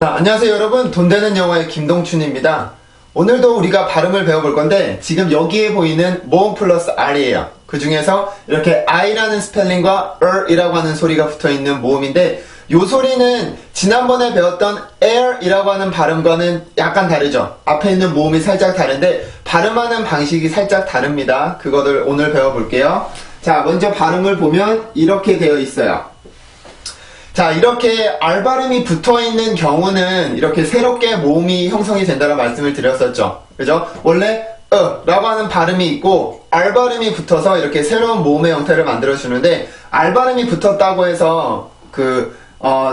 자, 안녕하세요 여러분. 돈 되는 영어의 김동춘입니다. 오늘도 우리가 발음을 배워볼 건데 지금 여기에 보이는 모음 플러스 R이에요. 그 중에서 이렇게 I라는 스펠링과 R이라고 하는 소리가 붙어있는 모음인데 이 소리는 지난번에 배웠던 air이라고 하는 발음과는 약간 다르죠. 앞에 있는 모음이 살짝 다른데 발음하는 방식이 살짝 다릅니다. 그거를 오늘 배워볼게요. 자, 먼저 발음을 보면 이렇게 되어 있어요. 자, 이렇게 R 발음이 붙어있는 경우는 이렇게 새롭게 모음이 형성이 된다는 말씀을 드렸었죠. 그죠? 원래 라고 하는 발음이 있고 R 발음이 붙어서 이렇게 새로운 모음의 형태를 만들어주는데 R 발음이 붙었다고 해서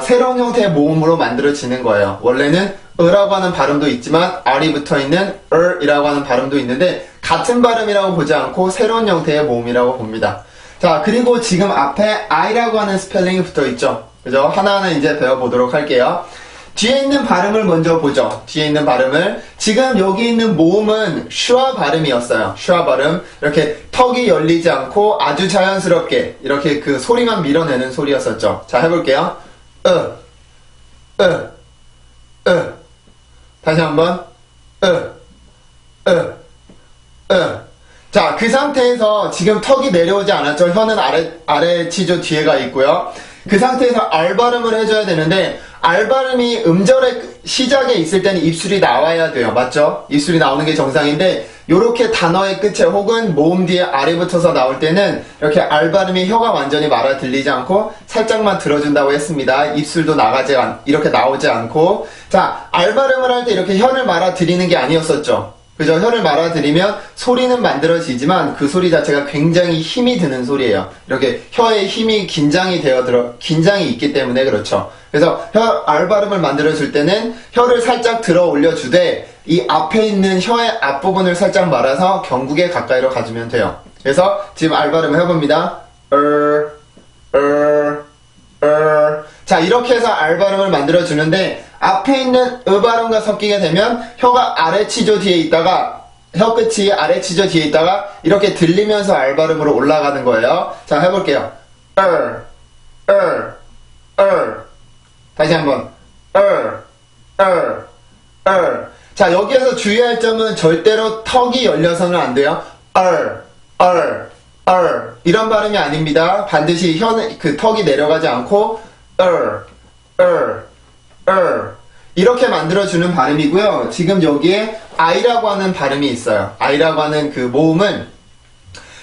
새로운 형태의 모음으로 만들어지는 거예요. 원래는 라고 하는 발음도 있지만 R이 붙어있는 이라고 하는 발음도 있는데 같은 발음이라고 보지 않고 새로운 형태의 모음이라고 봅니다. 자, 그리고 지금 앞에 I라고 하는 스펠링이 붙어있죠. 그죠? 하나하나 이제 배워보도록 할게요. 뒤에 있는 발음을 먼저 보죠. 뒤에 있는 발음을. 지금 여기 있는 모음은 슈아 발음이었어요. 슈아 발음. 이렇게 턱이 열리지 않고 아주 자연스럽게 이렇게 그 소리만 밀어내는 소리였었죠. 자, 해볼게요. 다시 한번. 자, 그 상태에서 지금 턱이 내려오지 않았죠. 혀는 아래 치조 뒤에가 있고요. 그 상태에서 R 발음을 해줘야 되는데 R 발음이 음절의 시작에 있을 때는 입술이 나와야 돼요. 맞죠? 입술이 나오는 게 정상인데 요렇게 단어의 끝에 혹은 모음 뒤에 R이 붙어서 나올 때는 이렇게 R 발음이 혀가 완전히 말아 들리지 않고 살짝만 들어준다고 했습니다. 입술도 이렇게 나오지 않고. 자, R 발음을 할 때 이렇게 혀를 말아 들이는 게 아니었었죠. 그죠? 혀를 말아들이면 소리는 만들어지지만 그 소리 자체가 굉장히 힘이 드는 소리예요. 이렇게 혀에 힘이 긴장이 있기 때문에 그렇죠. 그래서 R 발음을 만들어줄 때는 혀를 살짝 들어 올려주되 이 앞에 있는 혀의 앞부분을 살짝 말아서 경국에 가까이로 가주면 돼요. 그래서 지금 R 발음을 해봅니다. 자, 이렇게 해서 R 발음을 만들어주는데 앞에 있는 발음과 섞이게 되면 혀가 아래 치조 뒤에 있다가 혀 끝이 아래 치조 뒤에 있다가 이렇게 들리면서 R 발음으로 올라가는 거예요. 자, 해볼게요. 다시 한번. 자, 여기에서 주의할 점은 절대로 턱이 열려서는 안 돼요. 이런 발음이 아닙니다. 반드시 혀는 턱이 내려가지 않고 이렇게 만들어주는 발음이고요. 지금 여기에 I라고 하는 발음이 있어요. I라고 하는 그 모음은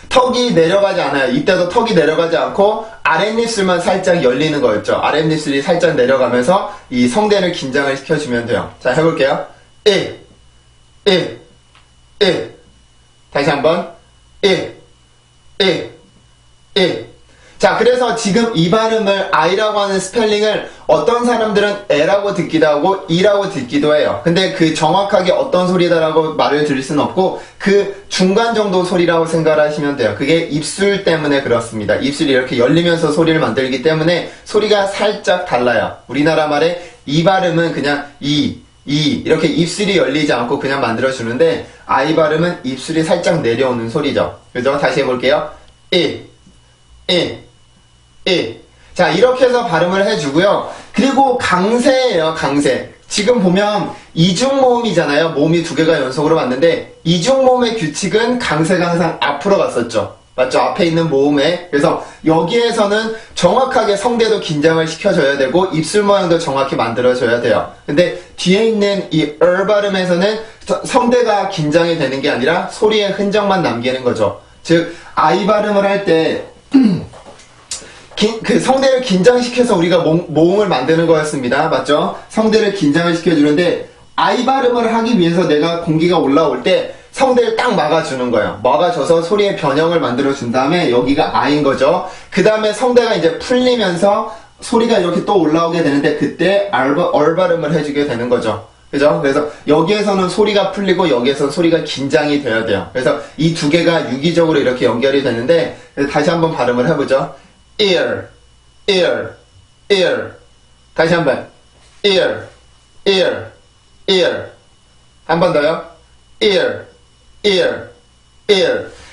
턱이 내려가지 않아요. 이때도 턱이 내려가지 않고 아랫입술만 살짝 열리는 거였죠. 아랫입술이 살짝 내려가면서 이 성대를 긴장을 시켜주면 돼요. 자, 해볼게요. 다시 한번. 자, 그래서 지금 이 발음을 I라고 하는 스펠링을 어떤 사람들은 E라고 듣기도 하고 E라고 듣기도 해요. 근데 그 정확하게 어떤 소리다라고 말을 드릴 수는 없고 그 중간 정도 소리라고 생각하시면 돼요. 그게 입술 때문에 그렇습니다. 입술이 이렇게 열리면서 소리를 만들기 때문에 소리가 살짝 달라요. 우리나라 말에 이 발음은 그냥 이렇게 입술이 열리지 않고 그냥 만들어주는데 I 발음은 입술이 살짝 내려오는 소리죠. 그죠? 다시 해볼게요. 자, 이렇게 해서 발음을 해주고요. 그리고 강세예요, 강세. 지금 보면 이중모음이잖아요. 모음이 두 개가 연속으로 왔는데 이중모음의 규칙은 강세가 항상 앞으로 갔었죠. 맞죠? 앞에 있는 모음에. 그래서 여기에서는 정확하게 성대도 긴장을 시켜줘야 되고 입술 모양도 정확히 만들어줘야 돼요. 근데 뒤에 있는 이 발음에서는 성대가 긴장이 되는 게 아니라 소리의 흔적만 남기는 거죠. 즉 I 발음을 할 때 그 성대를 긴장시켜서 우리가 모음을 만드는 거였습니다. 맞죠? 성대를 긴장을 시켜주는데 I 발음을 하기 위해서 내가 공기가 올라올 때 성대를 딱 막아주는 거예요. 막아줘서 소리의 변형을 만들어준 다음에 여기가 I인 거죠. 그 다음에 성대가 이제 풀리면서 소리가 이렇게 또 올라오게 되는데 그때 R 발음을 해주게 되는 거죠. 그죠? 그래서 여기에서는 소리가 풀리고 여기에서는 소리가 긴장이 돼야 돼요. 그래서 이 두 개가 유기적으로 이렇게 연결이 되는데 다시 한번 발음을 해보죠. ear. 다시 한번. ear. 한 번 더요. ear.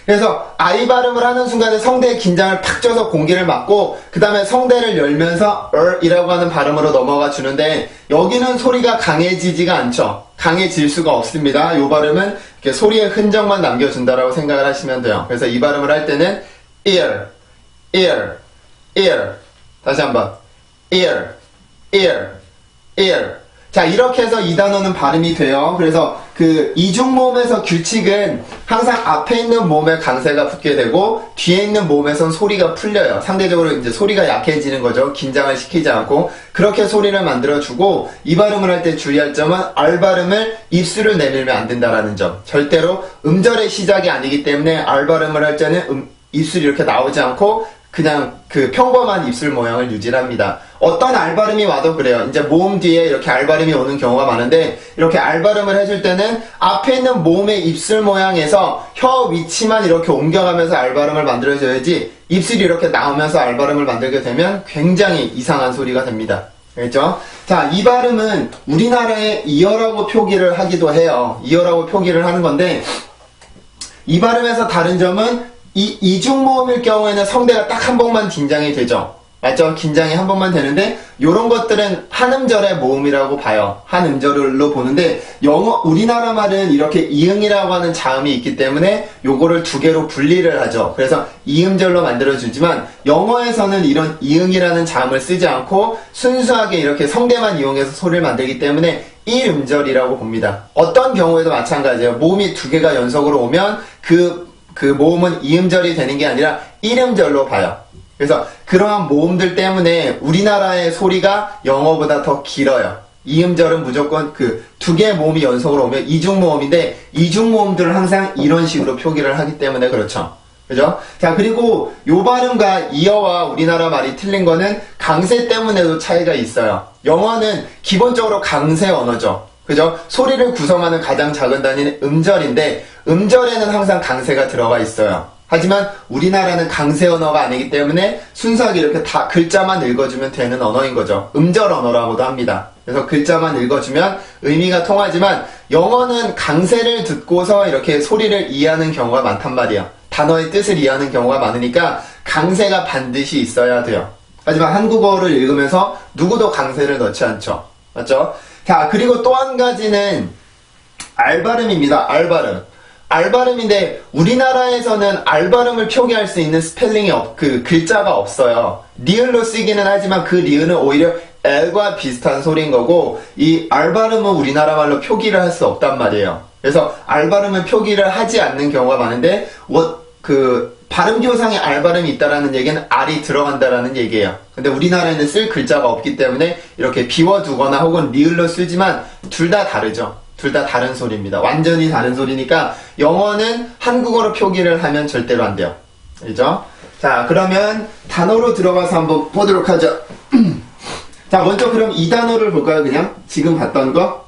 그래서 I 발음을 하는 순간에 성대에 긴장을 팍 줘서 공기를 막고 그 다음에 성대를 열면서 이라고 하는 발음으로 넘어가 주는데 여기는 소리가 강해지지가 않죠. 강해질 수가 없습니다. 이 발음은 이렇게 소리의 흔적만 남겨준다라고 생각을 하시면 돼요. 그래서 이 발음을 할 때는 ear, ear, ear. 다시 한번 ear, ear, ear. 자, 이렇게 해서 이 단어는 발음이 돼요. 그래서 그 이중모음에서 규칙은 항상 앞에 있는 모음에 강세가 붙게 되고 뒤에 있는 모음에선 소리가 풀려요. 상대적으로 이제 소리가 약해지는 거죠. 긴장을 시키지 않고 그렇게 소리를 만들어주고 이 발음을 할 때 주의할 점은 R 발음을 입술을 내밀면 안 된다라는 점. 절대로 음절의 시작이 아니기 때문에 R 발음을 할 때는 입술이 이렇게 나오지 않고 그냥 그 평범한 입술 모양을 유지합니다. 어떤 R 발음이 와도 그래요. 이제 모음 뒤에 이렇게 R 발음이 오는 경우가 많은데 이렇게 R 발음을 해줄 때는 앞에 있는 모음의 입술 모양에서 혀 위치만 이렇게 옮겨가면서 R 발음을 만들어줘야지 입술이 이렇게 나오면서 R 발음을 만들게 되면 굉장히 이상한 소리가 됩니다. 알겠죠? 자, 이 발음은 우리나라의 이어라고 표기를 하기도 해요. 이어라고 표기를 하는 건데 이 발음에서 다른 점은 이 이중모음일 경우에는 성대가 딱 한 번만 긴장이 되죠. 맞죠? 긴장이 한 번만 되는데 요런 것들은 한 음절의 모음이라고 봐요. 한 음절로 보는데 우리나라 말은 이렇게 이응이라고 하는 자음이 있기 때문에 요거를 두 개로 분리를 하죠. 그래서 이음절로 만들어주지만 영어에서는 이런 이응이라는 자음을 쓰지 않고 순수하게 이렇게 성대만 이용해서 소리를 만들기 때문에 1음절이라고 봅니다. 어떤 경우에도 마찬가지예요. 모음이 두 개가 연속으로 오면 그 모음은 2음절이 되는 게 아니라 1음절로 봐요. 그래서 그러한 모음들 때문에 우리나라의 소리가 영어보다 더 길어요. 2음절은 무조건 그 두 개의 모음이 연속으로 오면 이중모음인데 이중모음들을 항상 이런 식으로 표기를 하기 때문에 그렇죠. 그죠? 자, 그리고 요 발음과 이어와 우리나라 말이 틀린 거는 강세 때문에도 차이가 있어요. 영어는 기본적으로 강세 언어죠. 그죠? 소리를 구성하는 가장 작은 단위는 음절인데 음절에는 항상 강세가 들어가 있어요. 하지만 우리나라는 강세 언어가 아니기 때문에 순수하게 이렇게 다 글자만 읽어주면 되는 언어인 거죠. 음절 언어라고도 합니다. 그래서 글자만 읽어주면 의미가 통하지만 영어는 강세를 듣고서 이렇게 소리를 이해하는 경우가 많단 말이에요. 단어의 뜻을 이해하는 경우가 많으니까 강세가 반드시 있어야 돼요. 하지만 한국어를 읽으면서 누구도 강세를 넣지 않죠. 맞죠? 자, 그리고 또 한 가지는 R 발음입니다. R 발음. R 발음인데 우리나라에서는 R 발음을 표기할 수 있는 스펠링이 글자가 없어요. 리을로 쓰기는 하지만 그 리을은 오히려 L과 비슷한 소리인 거고 이 R 발음은 우리나라 말로 표기를 할 수 없단 말이에요. 그래서 R 발음은 표기를 하지 않는 경우가 많은데 발음교상에 R 발음이 있다라는 얘기는 R이 들어간다라는 얘기예요. 근데 우리나라에는 쓸 글자가 없기 때문에 이렇게 비워두거나 혹은 리을로 쓰지만 둘 다 다르죠. 둘 다 다른 소리입니다. 완전히 다른 소리니까 영어는 한국어로 표기를 하면 절대로 안 돼요. 알죠? 자, 그러면 단어로 들어가서 한번 보도록 하죠. 자, 먼저 그럼 이 단어를 볼까요? 그냥 지금 봤던 거.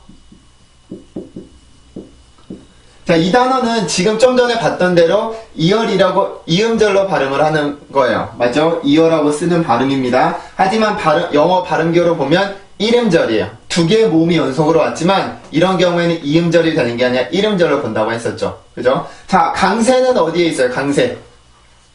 자, 이 단어는 지금 좀 전에 봤던 대로 이어이라고 이음절로 발음을 하는 거예요. 맞죠? 이어라고 쓰는 발음입니다. 하지만 영어 발음교로 보면 1음절이에요. 두 개의 모음이 연속으로 왔지만 이런 경우에는 2음절이 되는 게 아니라 1음절로 본다고 했었죠. 그죠? 자, 강세는 어디에 있어요? 강세.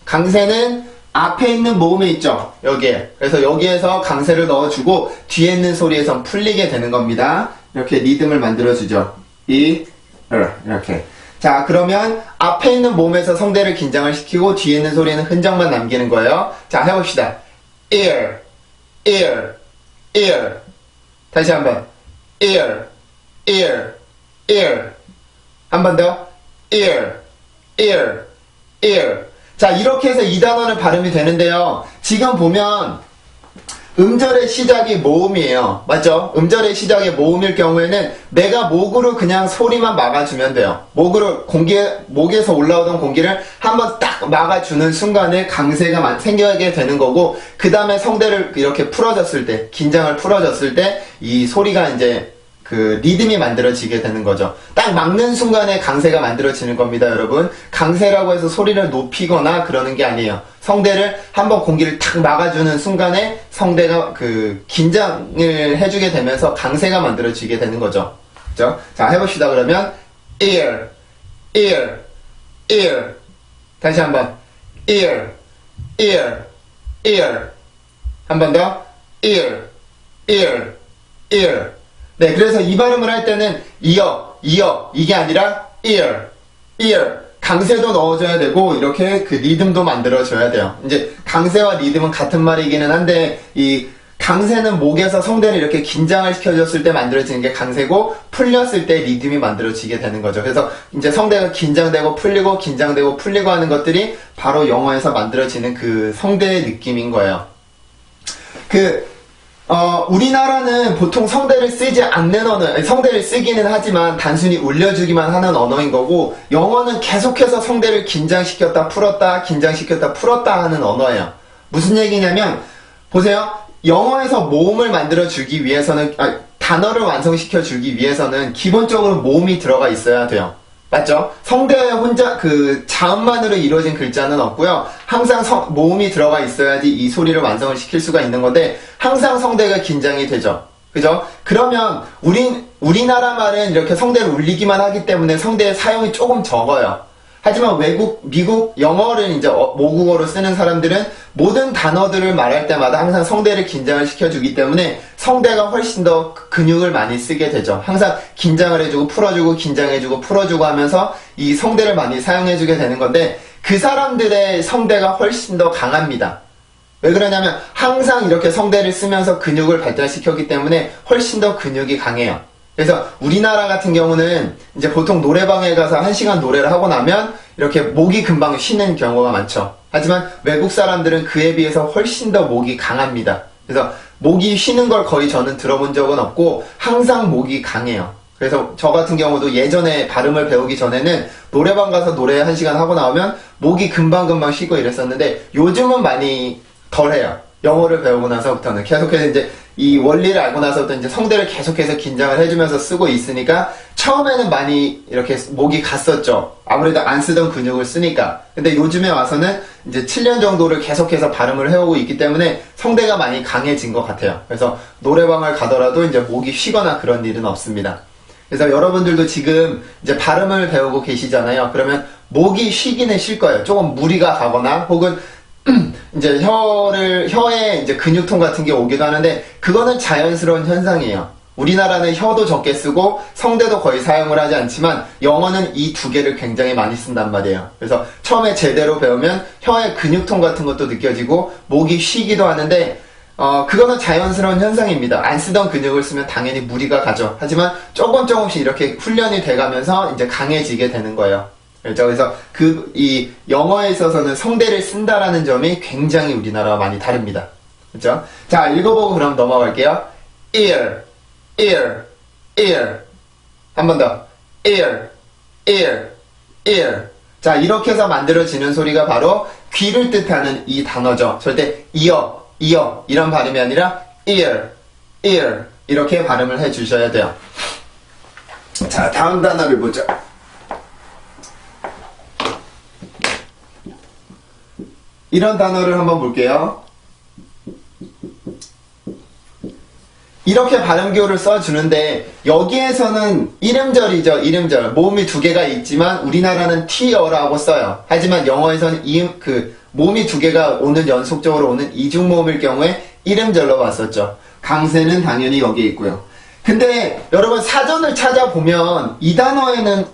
강세는 앞에 있는 모음에 있죠. 여기에. 그래서 여기에서 강세를 넣어주고 뒤에 있는 소리에선 풀리게 되는 겁니다. 이렇게 리듬을 만들어주죠. 이렇게. 자, 그러면 앞에 있는 모음에서 성대를 긴장을 시키고 뒤에 있는 소리는 흔적만 남기는 거예요. 자, 해봅시다. ear, ear, ear. 다시 한번. ear, ear, ear. 한 번 더. ear, ear, ear. 자, 이렇게 해서 이 단어는 발음이 되는데요. 지금 보면 음절의 시작이 모음이에요. 맞죠? 음절의 시작이 모음일 경우에는 내가 목으로 그냥 소리만 막아주면 돼요. 목에서 올라오던 공기를 한번 딱 막아주는 순간에 강세가 생기게 되는 거고, 그 다음에 성대를 이렇게 풀어줬을 때, 긴장을 풀어줬을 때, 이 소리가 이제 리듬이 만들어지게 되는 거죠. 딱 막는 순간에 강세가 만들어지는 겁니다, 여러분. 강세라고 해서 소리를 높이거나 그러는 게 아니에요. 성대를 한번 공기를 탁 막아주는 순간에 성대가 긴장을 해주게 되면서 강세가 만들어지게 되는 거죠. 그죠? 자, 해봅시다, 그러면. ear, ear, ear. 다시 한번. ear, ear, ear. 한 번 더. ear, ear, ear. 네, 그래서 이 발음을 할 때는 이어 이게 아니라 ear, ear. 강세도 넣어줘야 되고 이렇게 그 리듬도 만들어줘야 돼요. 이제 강세와 리듬은 같은 말이기는 한데 이 강세는 목에서 성대를 이렇게 긴장을 시켜줬을 때 만들어지는 게 강세고 풀렸을 때 리듬이 만들어지게 되는 거죠. 그래서 이제 성대가 긴장되고 풀리고 긴장되고 풀리고 하는 것들이 바로 영어에서 만들어지는 그 성대의 느낌인 거예요. 우리나라는 보통 성대를 쓰지 않는 언어, 성대를 쓰기는 하지만 단순히 울려주기만 하는 언어인 거고, 영어는 계속해서 성대를 긴장시켰다 풀었다 긴장시켰다 풀었다 하는 언어예요. 무슨 얘기냐면 보세요. 영어에서 모음을 만들어주기 위해서는 단어를 완성시켜주기 위해서는 기본적으로 모음이 들어가 있어야 돼요. 맞죠? 성대 혼자 자음만으로 이루어진 글자는 없고요. 항상 모음이 들어가 있어야지 이 소리를 완성을 시킬 수가 있는 건데 항상 성대가 긴장이 되죠. 그죠? 그러면 우리나라 말은 이렇게 성대를 울리기만 하기 때문에 성대의 사용이 조금 적어요. 하지만 미국 영어를 이제 모국어로 쓰는 사람들은 모든 단어들을 말할 때마다 항상 성대를 긴장을 시켜주기 때문에 성대가 훨씬 더 근육을 많이 쓰게 되죠. 항상 긴장을 해주고 풀어주고 긴장해주고 풀어주고 하면서 이 성대를 많이 사용해주게 되는 건데 그 사람들의 성대가 훨씬 더 강합니다. 왜 그러냐면 항상 이렇게 성대를 쓰면서 근육을 발달시켰기 때문에 훨씬 더 근육이 강해요. 그래서 우리나라 같은 경우는 이제 보통 노래방에 가서 1시간 노래를 하고 나면 이렇게 목이 금방 쉬는 경우가 많죠. 하지만 외국 사람들은 그에 비해서 훨씬 더 목이 강합니다. 그래서 목이 쉬는 걸 거의 저는 들어본 적은 없고 항상 목이 강해요. 그래서 저 같은 경우도 예전에 발음을 배우기 전에는 노래방 가서 노래 1시간 하고 나오면 목이 금방금방 쉬고 이랬었는데 요즘은 많이 덜해요. 영어를 배우고 나서부터는 계속해서 이제 이 원리를 알고 나서부터 이제 성대를 계속해서 긴장을 해주면서 쓰고 있으니까 처음에는 많이 이렇게 목이 갔었죠. 아무래도 안 쓰던 근육을 쓰니까. 근데 요즘에 와서는 이제 7년 정도를 계속해서 발음을 해오고 있기 때문에 성대가 많이 강해진 것 같아요. 그래서 노래방을 가더라도 이제 목이 쉬거나 그런 일은 없습니다. 그래서 여러분들도 지금 이제 발음을 배우고 계시잖아요. 그러면 목이 쉬기는 쉴 거예요. 조금 무리가 가거나 혹은 이제 혀에 이제 근육통 같은 게 오기도 하는데 그거는 자연스러운 현상이에요. 우리나라는 혀도 적게 쓰고 성대도 거의 사용을 하지 않지만 영어는 이 두 개를 굉장히 많이 쓴단 말이에요. 그래서 처음에 제대로 배우면 혀에 근육통 같은 것도 느껴지고 목이 쉬기도 하는데 그거는 자연스러운 현상입니다. 안 쓰던 근육을 쓰면 당연히 무리가 가죠. 하지만 조금씩 이렇게 훈련이 돼가면서 이제 강해지게 되는 거예요. 그래서 이 영어에 있어서는 성대를 쓴다라는 점이 굉장히 우리나라와 많이 다릅니다. 그렇죠? 자, 읽어보고 그럼 넘어갈게요. ear, ear, ear. 한 번 더. ear, ear, ear. 자, 이렇게 해서 만들어지는 소리가 바로 귀를 뜻하는 이 단어죠. 절대 이어 이런 발음이 아니라 ear, ear 이렇게 발음을 해주셔야 돼요. 자, 다음 단어를 보죠. 이런 단어를 한번 볼게요. 이렇게 발음교를 써주는데 여기에서는 이름절이죠. 이름절. 모음이 두 개가 있지만 우리나라는 T어라고 써요. 하지만 영어에서는 모음이 두 개가 연속적으로 오는 이중모음일 경우에 이름절로 봤었죠. 강세는 당연히 여기에 있고요. 근데 여러분 사전을 찾아보면 이 단어에는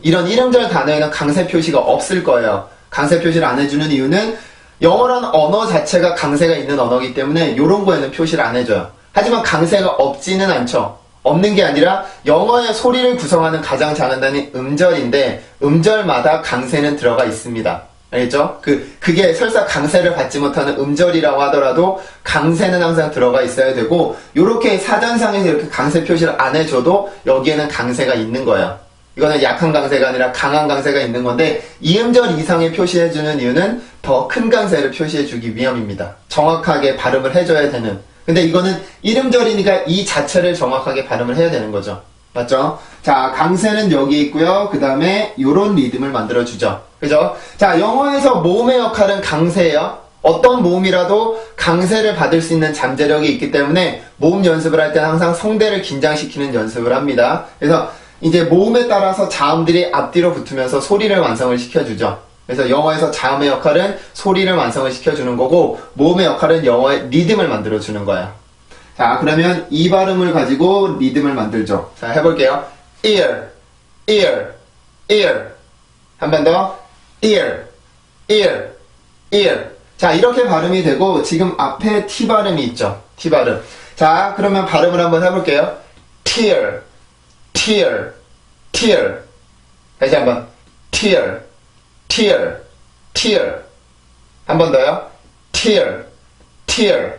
이런 이름절 단어에는 강세 표시가 없을 거예요. 강세 표시를 안 해주는 이유는 영어라는 언어 자체가 강세가 있는 언어이기 때문에 이런 거에는 표시를 안 해줘요. 하지만 강세가 없지는 않죠. 없는 게 아니라 영어의 소리를 구성하는 가장 작은 단위 음절인데 음절마다 강세는 들어가 있습니다. 알겠죠? 그게 설사 강세를 받지 못하는 음절이라고 하더라도 강세는 항상 들어가 있어야 되고 요렇게 사전상에서 이렇게 강세 표시를 안 해줘도 여기에는 강세가 있는 거예요. 이거는 약한 강세가 아니라 강한 강세가 있는 건데 이음절 이상에 표시해주는 이유는 더 큰 강세를 표시해주기 위함입니다. 정확하게 발음을 해줘야 되는. 근데 이거는 이음절이니까 이 자체를 정확하게 발음을 해야 되는 거죠. 맞죠? 자, 강세는 여기 있고요. 그 다음에 요런 리듬을 만들어주죠. 그죠? 자, 영어에서 모음의 역할은 강세예요. 어떤 모음이라도 강세를 받을 수 있는 잠재력이 있기 때문에 모음 연습을 할 때는 항상 성대를 긴장시키는 연습을 합니다. 그래서 이제 모음에 따라서 자음들이 앞뒤로 붙으면서 소리를 완성을 시켜주죠. 그래서 영어에서 자음의 역할은 소리를 완성을 시켜주는 거고 모음의 역할은 영어의 리듬을 만들어주는 거야. 자, 그러면 이 발음을 가지고 리듬을 만들죠. 자, 해볼게요. ear, ear, ear. 한 번 더. ear, ear, ear. 자, 이렇게 발음이 되고 지금 앞에 T 발음이 있죠. T 발음. 자, 그러면 발음을 한번 해볼게요. tear, tear, tear. 다시 한번. tear, tear, tear. 한 번 더요. tear, tear,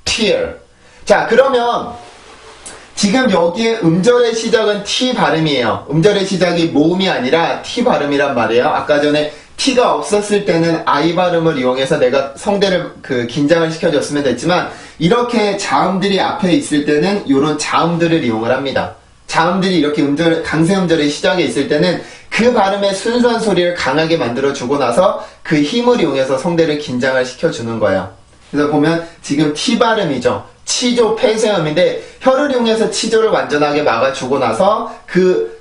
tear. 자, 그러면 지금 여기에 음절의 시작은 T 발음이에요. 음절의 시작이 모음이 아니라 T 발음이란 말이에요. 아까 전에 T가 없었을 때는 I 발음을 이용해서 내가 성대를 긴장을 시켜줬으면 됐지만 이렇게 자음들이 앞에 있을 때는 이런 자음들을 이용을 합니다. 자음들이 이렇게 강세 음절의 시작에 있을 때는 그 발음의 순수한 소리를 강하게 만들어주고 나서 그 힘을 이용해서 성대를 긴장을 시켜주는 거예요. 그래서 보면 지금 T 발음이죠. 치조 폐쇄음인데 혀를 이용해서 치조를 완전하게 막아주고 나서 그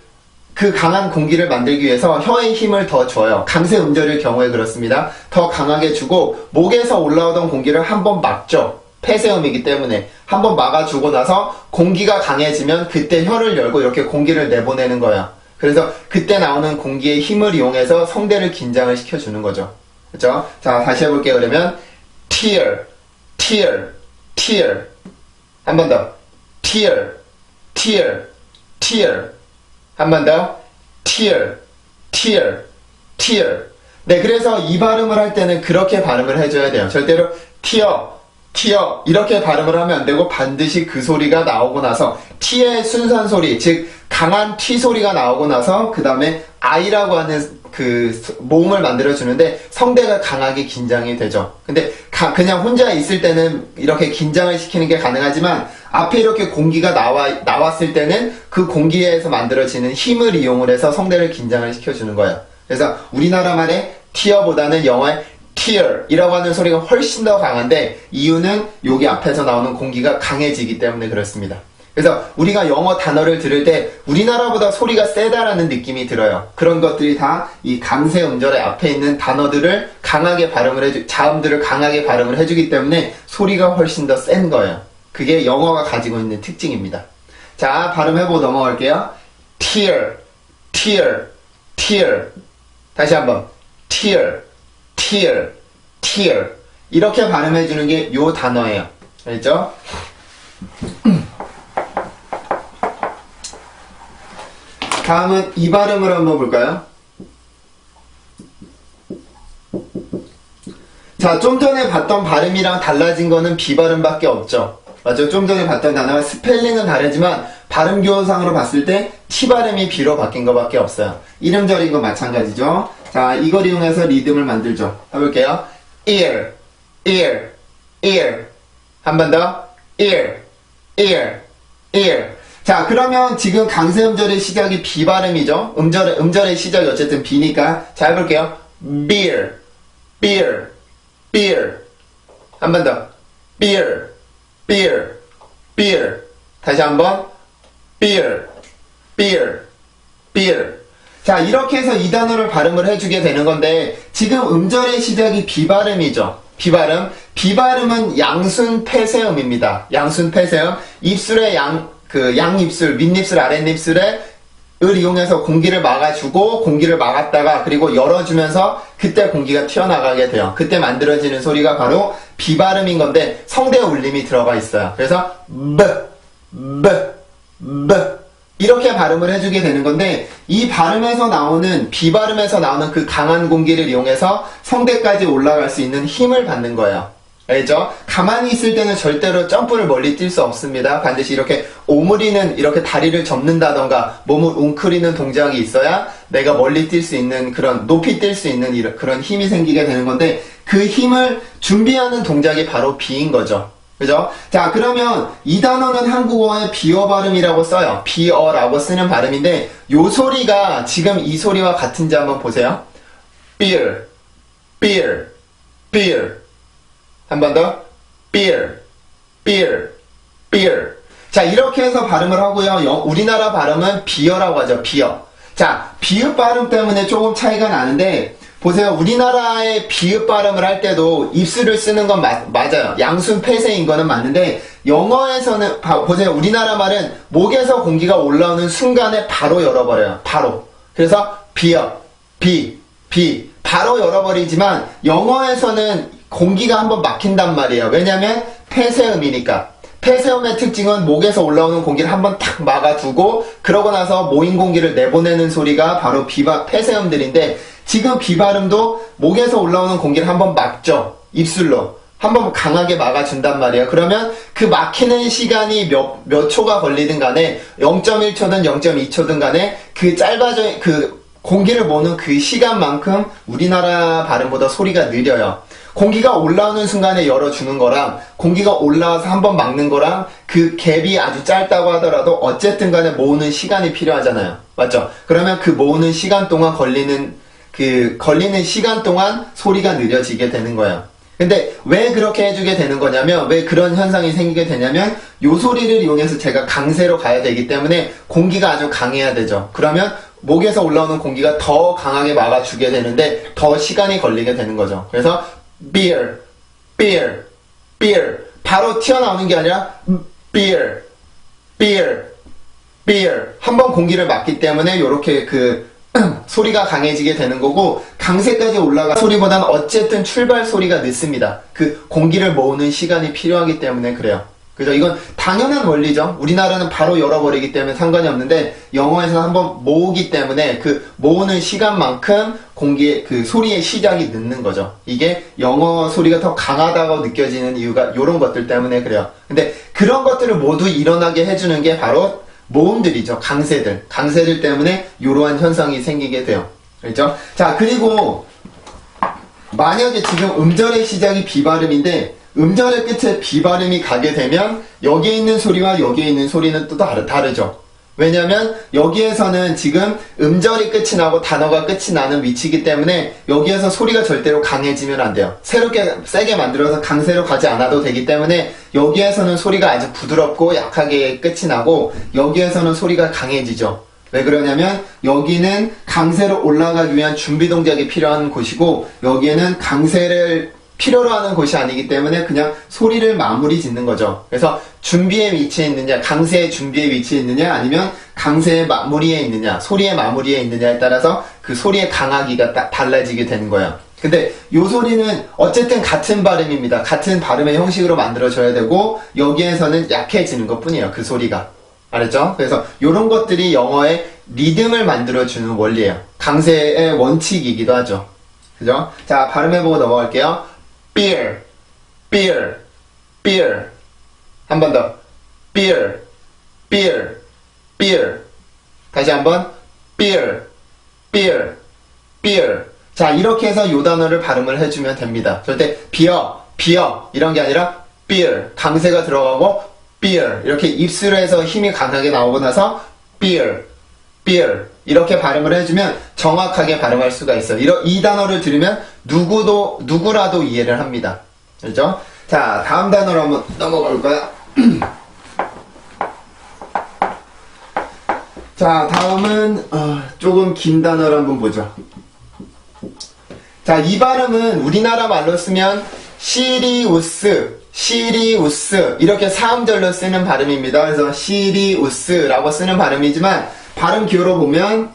강한 공기를 만들기 위해서 혀의 힘을 더 줘요. 강세 음절일 경우에 그렇습니다. 더 강하게 주고 목에서 올라오던 공기를 한번 막죠. 폐쇄음이기 때문에 한번 막아주고 나서 공기가 강해지면 그때 혀를 열고 이렇게 공기를 내보내는 거야. 그래서 그때 나오는 공기의 힘을 이용해서 성대를 긴장을 시켜주는 거죠. 그렇죠? 자, 다시 해볼게요. 그러면 tear, tear, tear. 한 번 더. tear, tear, tear. 한 번 더. tear, tear, tear. 네, 그래서 이 발음을 할 때는 그렇게 발음을 해줘야 돼요. 절대로 tear, tear 이렇게 발음을 하면 안 되고 반드시 그 소리가 나오고 나서 T의 순수한 소리, 즉 강한 T 소리가 나오고 나서 그 다음에 I라고 하는 그 모음을 만들어주는데 성대가 강하게 긴장이 되죠. 근데 그냥 혼자 있을 때는 이렇게 긴장을 시키는 게 가능하지만 앞에 이렇게 공기가 나왔을 때는 그 공기에서 만들어지는 힘을 이용을 해서 성대를 긴장을 시켜주는 거예요. 그래서 우리나라 말의 tear보다는 영어의 tear 이라고 하는 소리가 훨씬 더 강한데 이유는 여기 앞에서 나오는 공기가 강해지기 때문에 그렇습니다. 그래서 우리가 영어 단어를 들을 때 우리나라보다 소리가 세다라는 느낌이 들어요. 그런 것들이 다 이 강세 음절의 앞에 있는 단어들을 강하게 자음들을 강하게 발음을 해주기 때문에 소리가 훨씬 더 센 거예요. 그게 영어가 가지고 있는 특징입니다. 자, 발음해보고 넘어갈게요. tear, tear, tear. 다시 한번. tear, tear, tear. 이렇게 발음해주는 게 요 단어예요. 알죠? 다음은 이 발음을 한번 볼까요? 자, 좀 전에 봤던 발음이랑 달라진 거는 비발음밖에 없죠. 맞죠? 좀 전에 봤던 단어와 스펠링은 다르지만 발음 교사상으로 봤을 때 T 발음이 B로 바뀐 거밖에 없어요. 이름절인 건 마찬가지죠. 자, 이걸 이용해서 리듬을 만들죠. 해볼게요. ear, ear, ear. 한 번 더. ear, ear, ear. 자, 그러면 지금 강세 음절의 시작이 B 발음이죠. 음절의 시작이 어쨌든 B니까. 자, 해볼게요. beer, beer, beer. 한 번 더. beer, beer, beer. 다시 한번. beer, beer, beer. 자, 이렇게 해서 이 단어를 발음을 해주게 되는 건데 지금 음절의 시작이 B 발음이죠. B 발음. B 발음은 양순 폐쇄음입니다. 양순 폐쇄음. 입술의 양입술, 밑입술, 아랫입술에 을 이용해서 공기를 막아주고 공기를 막았다가 그리고 열어주면서 그때 공기가 튀어나가게 돼요. 그때 만들어지는 소리가 바로 B 발음인 건데 성대 울림이 들어가 있어요. 그래서 이렇게 발음을 해주게 되는 건데 이 발음에서 나오는 B 발음에서 나오는 그 강한 공기를 이용해서 성대까지 올라갈 수 있는 힘을 받는 거예요. 알죠? 가만히 있을 때는 절대로 점프를 멀리 뛸 수 없습니다. 반드시 이렇게 오므리는, 이렇게 다리를 접는다던가 몸을 웅크리는 동작이 있어야 내가 멀리 뛸 수 있는 그런, 높이 뛸 수 있는 그런 힘이 생기게 되는 건데 그 힘을 준비하는 동작이 바로 B인 거죠. 그죠? 자, 그러면 이 단어는 한국어의 비어 발음이라고 써요. 비어라고 쓰는 발음인데 요 소리가 지금 이 소리와 같은지 한번 보세요. beer, beer, beer. 한 번 더. beer, beer, beer. 자, 이렇게 해서 발음을 하고요. 우리나라 발음은 비어라고 하죠. 비어. 자, 비읍 발음 때문에 조금 차이가 나는데 보세요. 우리나라의 비읍 발음을 할 때도 입술을 쓰는 건 맞아요. 양순 폐쇄인 거는 맞는데 영어에서는 보세요. 우리나라 말은 목에서 공기가 올라오는 순간에 바로 열어버려요. 바로. 그래서 비읍, 비 바로 열어버리지만 영어에서는 공기가 한번 막힌단 말이에요. 왜냐면 폐쇄음이니까. 폐쇄음의 특징은 목에서 올라오는 공기를 한번 탁 막아두고 그러고 나서 모인 공기를 내보내는 소리가 바로 폐쇄음들인데 지금 비 발음도 목에서 올라오는 공기를 한번 막죠. 입술로. 한번 강하게 막아준단 말이에요. 그러면 그 막히는 시간이 몇 초가 걸리든 간에 0.1초든 0.2초든 간에 그 공기를 모는 그 시간만큼 우리나라 발음보다 소리가 느려요. 공기가 올라오는 순간에 열어주는 거랑 공기가 올라와서 한번 막는 거랑 그 갭이 아주 짧다고 하더라도 어쨌든 간에 모으는 시간이 필요하잖아요. 맞죠? 그러면 그 모으는 시간 동안 걸리는 시간 동안 소리가 느려지게 되는 거예요. 근데 왜 그렇게 해주게 되는 거냐면, 왜 그런 현상이 생기게 되냐면, 요 소리를 이용해서 제가 강세로 가야 되기 때문에 공기가 아주 강해야 되죠. 그러면 목에서 올라오는 공기가 더 강하게 막아주게 되는데 더 시간이 걸리게 되는 거죠. 그래서 beer 바로 튀어나오는 게 아니라 beer 한번 공기를 막기 때문에 요렇게 소리가 강해지게 되는 거고, 강세까지 올라가 소리보다는 어쨌든 출발 소리가 늦습니다. 그 공기를 모으는 시간이 필요하기 때문에 그래요. 그죠? 이건 당연한 원리죠. 우리나라는 바로 열어버리기 때문에 상관이 없는데 영어에서는 한번 모으기 때문에 그 모으는 시간만큼 공기의 소리의 시작이 늦는 거죠. 이게 영어 소리가 더 강하다고 느껴지는 이유가 이런 것들 때문에 그래요. 근데 그런 것들을 모두 일어나게 해주는 게 바로 모음들이죠. 강세들 때문에 이러한 현상이 생기게 돼요. 그렇죠? 자, 그리고 만약에 지금 음절의 시작이 비발음인데 음절의 끝에 비발음이 가게 되면 여기에 있는 소리와 여기에 있는 소리는 또 다르죠. 왜냐면 여기에서는 지금 음절이 끝이 나고 단어가 끝이 나는 위치이기 때문에 여기에서 소리가 절대로 강해지면 안 돼요. 새롭게 세게 만들어서 강세로 가지 않아도 되기 때문에 여기에서는 소리가 아주 부드럽고 약하게 끝이 나고 여기에서는 소리가 강해지죠. 왜 그러냐면 여기는 강세로 올라가기 위한 준비 동작이 필요한 곳이고 여기에는 강세를 필요로 하는 곳이 아니기 때문에 그냥 소리를 마무리 짓는 거죠. 그래서 준비의 위치에 있느냐, 강세의 준비의 위치에 있느냐, 아니면 강세의 마무리에 있느냐, 소리의 마무리에 있느냐에 따라서 그 소리의 강하기가 달라지게 되는 거예요. 근데 요 소리는 어쨌든 같은 발음입니다. 같은 발음의 형식으로 만들어져야 되고 여기에서는 약해지는 것 뿐이에요. 그 소리가. 알았죠? 그래서 요런 것들이 영어의 리듬을 만들어주는 원리예요. 강세의 원칙이기도 하죠. 그죠? 자, 발음해보고 넘어갈게요. beer. 한 번 더. beer. 다시 한번. beer. 자, 이렇게 해서 요 단어를 발음을 해주면 됩니다. 절대 beer 이런 게 아니라 beer. 강세가 들어가고 beer. 이렇게 입술에서 힘이 강하게 나오고 나서 beer. 이렇게 발음을 해주면 정확하게 발음할 수가 있어요. 이 단어를 들으면 누구라도 이해를 합니다. 그렇죠? 자, 다음 단어로 한번 넘어가 볼까요? 자, 다음은 조금 긴 단어를 한번 보죠. 자, 이 발음은 우리나라 말로 쓰면 시리우스 이렇게 사음절로 쓰는 발음입니다. 그래서 시리우스라고 쓰는 발음이지만 발음 기호로 보면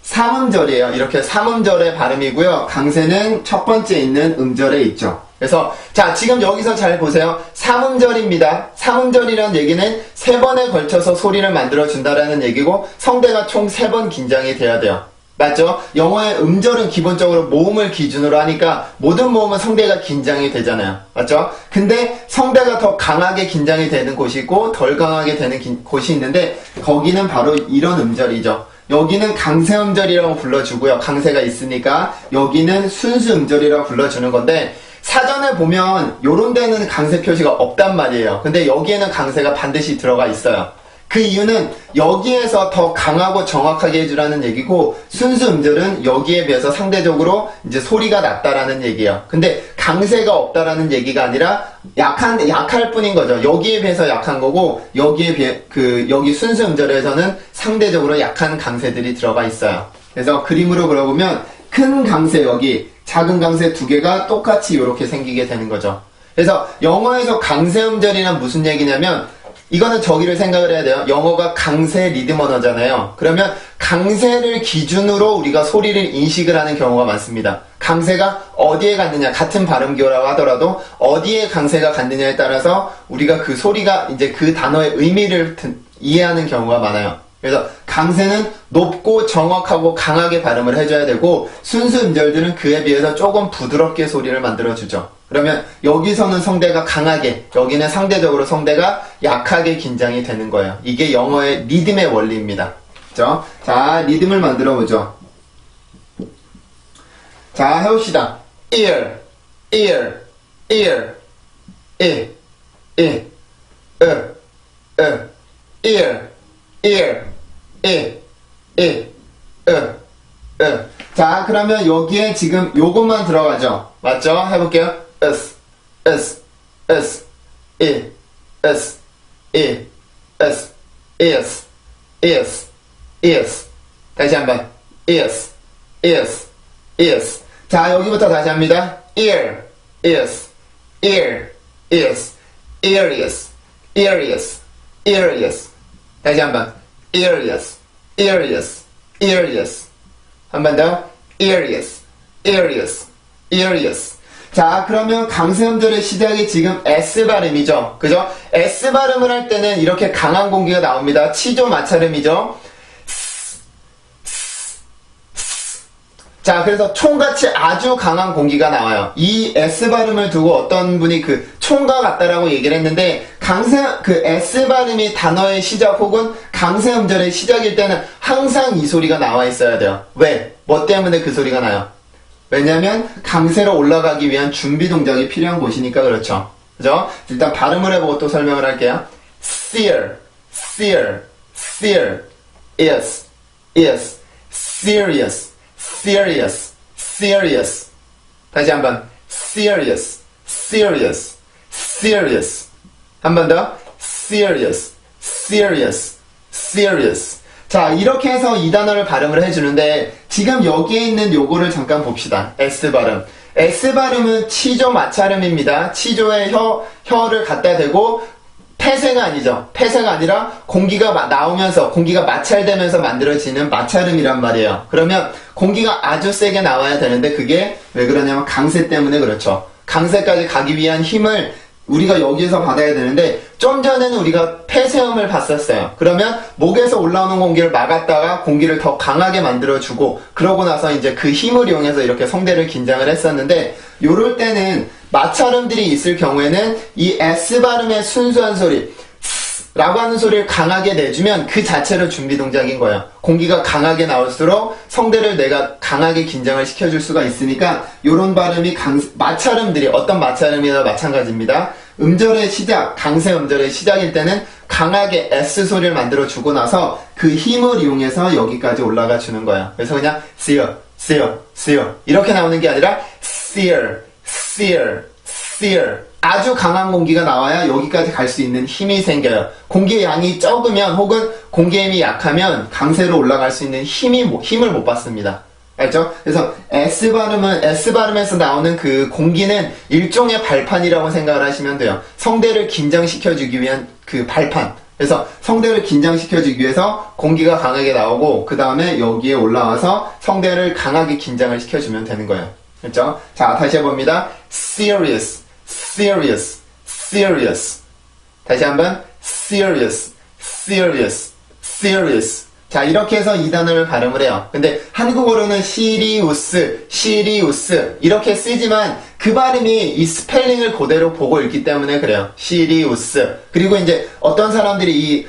삼음절이에요. 이렇게 삼음절의 발음이고요. 강세는 첫 번째 있는 음절에 있죠. 그래서 자, 지금 여기서 잘 보세요. 삼음절입니다. 삼음절이란 얘기는 3번에 걸쳐서 소리를 만들어준다라는 얘기고 성대가 총 3번 긴장이 돼야 돼요. 맞죠? 영어의 음절은 기본적으로 모음을 기준으로 하니까 모든 모음은 성대가 긴장이 되잖아요. 맞죠? 근데 성대가 더 강하게 긴장이 되는 곳이 있고 덜 강하게 되는 곳이 있는데 거기는 바로 이런 음절이죠. 여기는 강세 음절이라고 불러주고요. 강세가 있으니까 여기는 순수 음절이라고 불러주는 건데 사전에 보면 요런 데는 강세 표시가 없단 말이에요. 근데 여기에는 강세가 반드시 들어가 있어요. 그 이유는 여기에서 더 강하고 정확하게 해주라는 얘기고 순수 음절은 여기에 비해서 상대적으로 이제 소리가 낮다라는 얘기예요. 근데 강세가 없다라는 얘기가 아니라 약할 뿐인 거죠. 여기에 비해서 약한 거고 여기에 비해 여기 순수 음절에서는 상대적으로 약한 강세들이 들어가 있어요. 그래서 그림으로 그려보면 큰 강세 여기 작은 강세 두 개가 똑같이 이렇게 생기게 되는 거죠. 그래서 영어에서 강세 음절이란 무슨 얘기냐면 이거는 저기를 생각을 해야 돼요. 영어가 강세 리듬 언어잖아요. 그러면 강세를 기준으로 우리가 소리를 인식을 하는 경우가 많습니다. 강세가 어디에 갔느냐, 같은 발음기호라고 하더라도 어디에 강세가 갔느냐에 따라서 우리가 그 소리가 이제 그 단어의 의미를 이해하는 경우가 많아요. 그래서 강세는 높고 정확하고 강하게 발음을 해줘야 되고 순수 음절들은 그에 비해서 조금 부드럽게 소리를 만들어주죠. 그러면 여기서는 성대가 강하게, 여기는 상대적으로 성대가 약하게 긴장이 되는 거예요. 이게 영어의 리듬의 원리입니다. 그죠? 자, 리듬을 만들어 보죠. 자, 해봅시다. ear, ear, ear, ear, ear, ear, ear, 자, 그러면 여기에 지금 요것만 들어가죠. 맞죠? 해볼게요. s, s, s, e, s, e, s, is, is, is. 다시 한번. is, is, is. 자, 여기부터 다시 합니다. ear, is, ear, is, earius, earius, earius. 다시 한번. earius, earius, earius. 한 번 더. earius, earius, earius. 자, 그러면 강세음절의 시작이 지금 S 발음이죠. 그죠? S 발음을 할 때는 이렇게 강한 공기가 나옵니다. 치조 마찰음이죠. 자, 그래서 총같이 아주 강한 공기가 나와요. 이 S 발음을 두고 어떤 분이 총과 같다라고 얘기를 했는데, S 발음이 단어의 시작 혹은 강세음절의 시작일 때는 항상 이 소리가 나와 있어야 돼요. 왜? 뭐 때문에 그 소리가 나요? 왜냐면 강세로 올라가기 위한 준비 동작이 필요한 곳이니까 그렇죠. 그죠? 일단 발음을 해보고 또 설명을 할게요. sear, sear, sear, is, serious, serious, serious. 다시 한번. serious, serious, serious. 한 번 더. serious, serious, serious. 자, 이렇게 해서 이 단어를 발음을 해주는데 지금 여기에 있는 요거를 잠깐 봅시다. S 발음. S 발음은 치조 마찰음입니다. 치조에 혀를 갖다 대고 폐쇄가 아니죠. 폐쇄가 아니라 공기가 나오면서 공기가 마찰되면서 만들어지는 마찰음이란 말이에요. 그러면 공기가 아주 세게 나와야 되는데 그게 왜 그러냐면 강세 때문에 그렇죠. 강세까지 가기 위한 힘을 우리가 여기에서 받아야 되는데 좀 전에는 우리가 폐쇄음을 봤었어요. 그러면 목에서 올라오는 공기를 막았다가 공기를 더 강하게 만들어주고 그러고 나서 이제 그 힘을 이용해서 이렇게 성대를 긴장을 했었는데 요럴 때는 마찰음들이 있을 경우에는 이 S 발음의 순수한 소리 라고 하는 소리를 강하게 내주면 그 자체로 준비 동작인 거예요. 공기가 강하게 나올수록 성대를 내가 강하게 긴장을 시켜줄 수가 있으니까 요런 발음이 마찰음들이 어떤 마찰음이나 마찬가지입니다. 음절의 시작, 강세 음절의 시작일 때는 강하게 S 소리를 만들어 주고 나서 그 힘을 이용해서 여기까지 올라가 주는 거예요. 그래서 그냥 sear, sear, sear 이렇게 나오는 게 아니라 sear, sear, sear 아주 강한 공기가 나와야 여기까지 갈 수 있는 힘이 생겨요. 공기의 양이 적으면 혹은 공기의 힘이 약하면 강세로 올라갈 수 있는 힘을 못 받습니다. 알죠? 그래서 S 발음에서 나오는 그 공기는 일종의 발판이라고 생각을 하시면 돼요. 성대를 긴장시켜주기 위한 그 발판. 그래서 성대를 긴장시켜주기 위해서 공기가 강하게 나오고 그 다음에 여기에 올라와서 성대를 강하게 긴장을 시켜주면 되는 거예요. 그렇죠? 자, 다시 해봅니다. serious, serious, serious. 다시 한번 serious, serious, serious. 자, 이렇게 해서 이 단어를 발음을 해요. 근데 한국어로는 시리우스, 시리우스 이렇게 쓰지만 그 발음이 이 스펠링을 그대로 보고 읽기 때문에 그래요. 시리우스. 그리고 이제 어떤 사람들이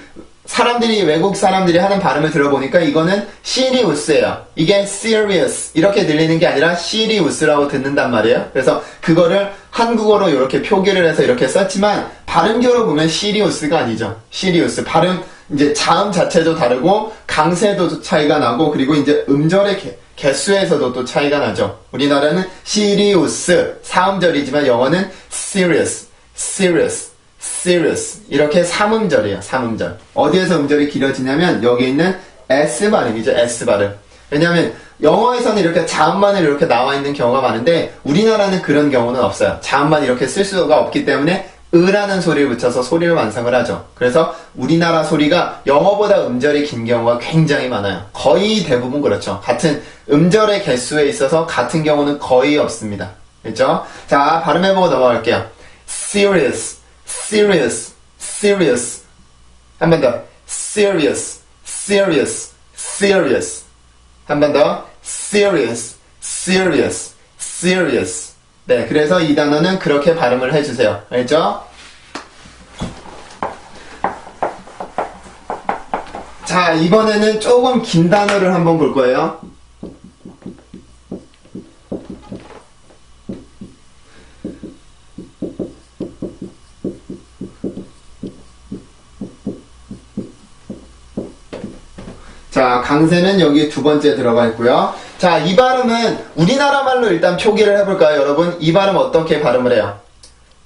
외국 사람들이 하는 발음을 들어보니까 이거는 시리우스예요. 이게 serious 이렇게 들리는 게 아니라 시리우스라고 듣는단 말이에요. 그래서 그거를 한국어로 이렇게 표기를 해서 이렇게 썼지만 발음교로 보면 시리우스가 아니죠. 시리우스 발음 이제 자음 자체도 다르고 강세도 차이가 나고 그리고 이제 음절의 개수에서도 또 차이가 나죠. 우리나라는 시리우스 4음절이지만 영어는 serious, serious, serious 이렇게 3음절이에요. 3음절. 어디에서 음절이 길어지냐면 여기 있는 S 발음이죠. S 발음. 왜냐하면 영어에서는 이렇게 자음만 이렇게 나와 있는 경우가 많은데 우리나라는 그런 경우는 없어요. 자음만 이렇게 쓸 수가 없기 때문에 으라는 소리를 붙여서 소리를 완성을 하죠. 그래서 우리나라 소리가 영어보다 음절이 긴 경우가 굉장히 많아요. 거의 대부분 그렇죠. 같은 음절의 개수에 있어서 같은 경우는 거의 없습니다. 그렇죠? 자, 발음해보고 넘어갈게요. serious, serious, serious. 한 번 더. serious, serious, serious. 한 번 더. serious, serious, serious. 네, 그래서 이 단어는 그렇게 발음을 해주세요. 알죠? 자, 이번에는 조금 긴 단어를 한번 볼 거예요. 자, 강세는 여기 두 번째 들어가 있고요. 자, 이 발음은 우리나라 말로 일단 표기를 해볼까요, 여러분? 이 발음 어떻게 발음을 해요?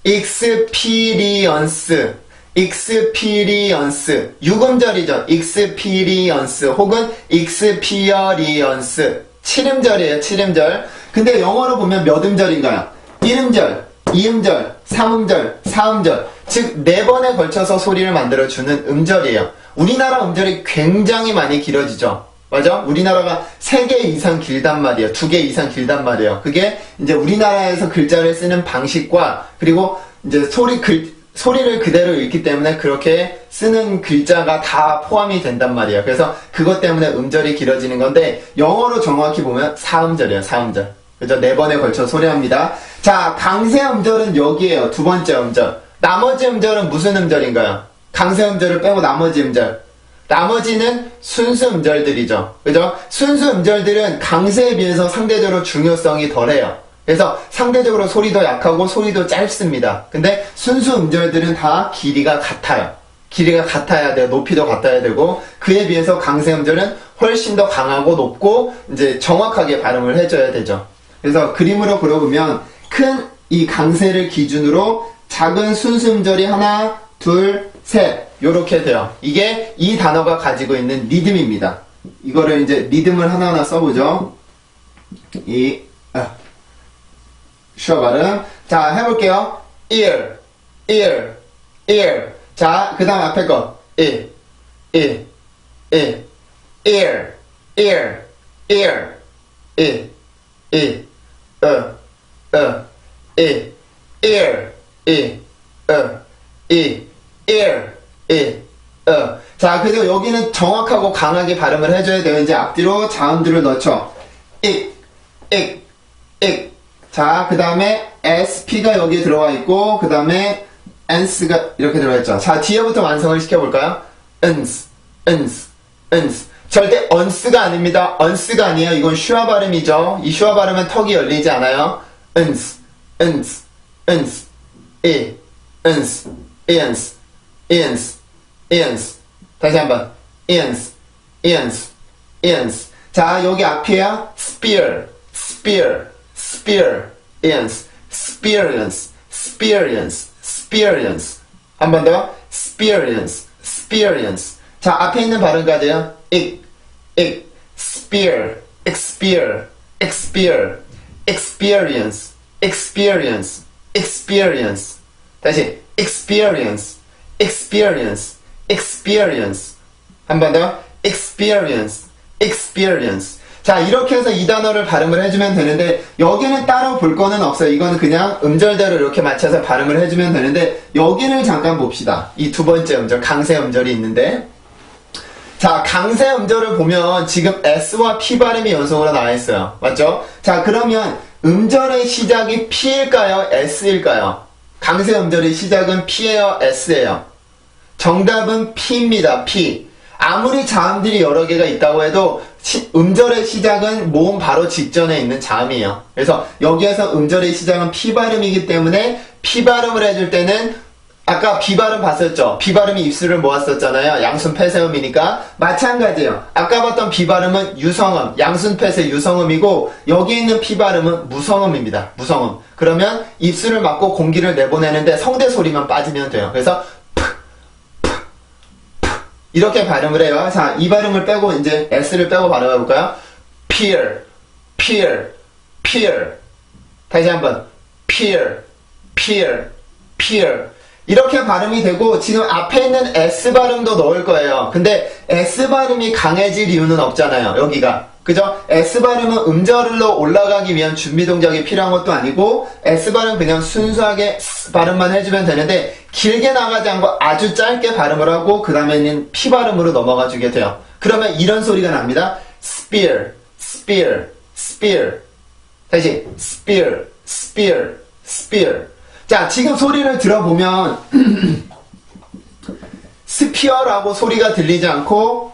experience, experience. 6음절이죠. experience 혹은 experience. 7음절이에요, 7음절. 근데 영어로 보면 몇 음절인가요? 1음절, 2음절, 3음절, 4음절. 즉, 4번에 걸쳐서 소리를 만들어주는 음절이에요. 우리나라 음절이 굉장히 많이 길어지죠. 맞아? 우리나라가 3개 이상 길단 말이에요. 2개 이상 길단 말이에요. 그게 이제 우리나라에서 글자를 쓰는 방식과 그리고 이제 소리를 그대로 읽기 때문에 그렇게 쓰는 글자가 다 포함이 된단 말이에요. 그래서 그것 때문에 음절이 길어지는 건데 영어로 정확히 보면 4음절이에요. 4음절. 그죠? 4번에 걸쳐 소리합니다. 자, 강세 음절은 여기에요. 두 번째 음절. 나머지 음절은 무슨 음절인가요? 강세 음절을 빼고 나머지 음절. 나머지는 순수 음절들이죠. 그죠? 순수 음절들은 강세에 비해서 상대적으로 중요성이 덜해요. 그래서 상대적으로 소리도 약하고 소리도 짧습니다. 근데 순수 음절들은 다 길이가 같아요. 길이가 같아야 돼요. 높이도 같아야 되고 그에 비해서 강세 음절은 훨씬 더 강하고 높고 이제 정확하게 발음을 해줘야 되죠. 그래서 그림으로 그려보면 큰 이 강세를 기준으로 작은 순수 음절이 하나, 둘, 셋 요렇게 돼요. 이게 이 단어가 가지고 있는 리듬입니다. 이거를 이제 리듬을 하나하나 써보죠. 쉬어 발음. 자, 해볼게요. ear, ear, ear. 자, 그 다음 앞에 거. ear, ear, ear, ear, ear, ear, ear, ear, ear, ear, ear, ear. 자, 그래서 여기는 정확하고 강하게 발음을 해줘야 돼요. 이제 앞뒤로 자음들을 넣죠. 자, 그 다음에 SP가 여기에 들어가 있고, 그 다음에 NS가 이렇게 들어가 있죠. 자, 뒤에부터 완성을 시켜볼까요? uns. 절대 언스가 아닙니다. 언스가 아니에요. 이건 슈아 발음이죠. 이 슈아 발음은 턱이 열리지 않아요. uns. 다시 한번. ens. 자, 여기 앞이야. experience. 한 번 더. experience. 자, 앞에 있는 발음까지요. experience. 다시. experience. 한 번 더. experience. 자, 이렇게 해서 이 단어를 발음을 해주면 되는데 여기는 따로 볼 거는 없어요. 이거는 그냥 음절대로 이렇게 맞춰서 발음을 해주면 되는데 여기를 잠깐 봅시다. 이 두 번째 음절, 강세 음절이 있는데 자, 강세 음절을 보면 지금 S와 P 발음이 연속으로 나와 있어요. 맞죠? 자, 그러면 음절의 시작이 P일까요? S일까요? 강세 음절의 시작은 P예요? S예요? 정답은 P입니다. P. 아무리 자음들이 여러 개가 있다고 해도 음절의 시작은 모음 바로 직전에 있는 자음이에요. 그래서 여기에서 음절의 시작은 P 발음이기 때문에 P 발음을 해줄 때는 아까 B 발음 봤었죠? B 발음이 입술을 모았었잖아요. 양순 폐쇄음이니까. 마찬가지예요. 아까 봤던 B 발음은 유성음, 양순 폐쇄 유성음이고, 여기 있는 P 발음은 무성음입니다. 무성음. 그러면 입술을 막고 공기를 내보내는데 성대 소리만 빠지면 돼요. 그래서 이렇게 발음을 해요. 자, 이 발음을 빼고 이제 S를 빼고 발음해 볼까요? peer, peer, peer. 다시 한번 peer, peer, peer. 이렇게 발음이 되고 지금 앞에 있는 S 발음도 넣을 거예요. 근데 S 발음이 강해질 이유는 없잖아요. 여기가. 그죠? S 발음은 음절로 올라가기 위한 준비 동작이 필요한 것도 아니고 S 발음 그냥 순수하게 S 발음만 해주면 되는데 길게 나가지 않고 아주 짧게 발음을 하고 그 다음에는 P 발음으로 넘어가 주게 돼요. 그러면 이런 소리가 납니다. spear, spear, spear. 다시 spear, spear, spear. 자, 지금 소리를 들어보면 스피어라고 소리가 들리지 않고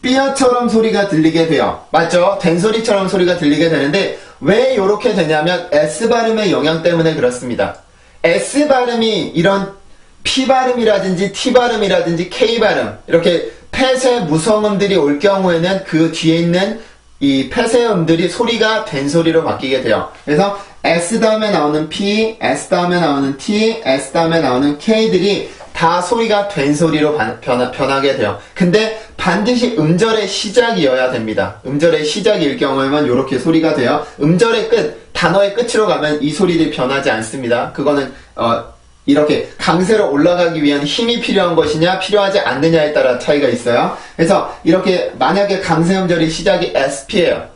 스피어처럼 소리가 들리게 돼요. 맞죠? 된 소리처럼 소리가 들리게 되는데 왜 이렇게 되냐면 S 발음의 영향 때문에 그렇습니다. S 발음이 이런 P 발음이라든지 T 발음이라든지 K 발음 이렇게 폐쇄 무성음들이 올 경우에는 그 뒤에 있는 이 폐쇄음들이 소리가 된 소리로 바뀌게 돼요. 그래서 S 다음에 나오는 P, S 다음에 나오는 T, S 다음에 나오는 K들이 다 소리가 된 소리로 변하게 돼요. 근데 반드시 음절의 시작이어야 됩니다. 음절의 시작일 경우에만 이렇게 소리가 돼요. 음절의 끝, 단어의 끝으로 가면 이 소리들이 변하지 않습니다. 그거는 이렇게 강세로 올라가기 위한 힘이 필요한 것이냐 필요하지 않느냐에 따라 차이가 있어요. 그래서 이렇게 만약에 강세 음절이 시작이 SP예요.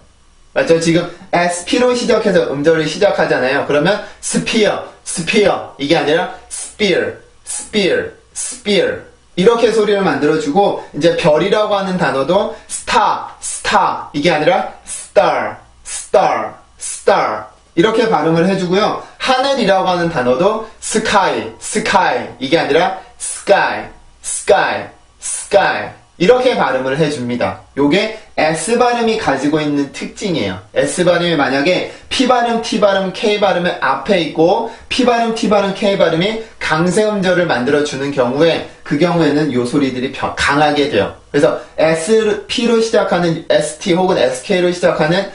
맞죠? 지금 SP로 시작해서 음절을 시작하잖아요. 그러면 spear, spear 이게 아니라 spear, spear, spear 이렇게 소리를 만들어주고 이제 별이라고 하는 단어도 star, star 이게 아니라 star, star, star 이렇게 발음을 해주고요. 하늘이라고 하는 단어도 sky, sky 이게 아니라 sky, sky, sky 이렇게 발음을 해줍니다. 요게 S 발음이 가지고 있는 특징이에요. S 발음이 만약에 P 발음, T 발음, K 발음의 앞에 있고 P 발음, T 발음, K 발음이 강세 음절을 만들어주는 경우에 그 경우에는 요 소리들이 강하게 돼요. 그래서 P로 시작하는 ST 혹은 SK로 시작하는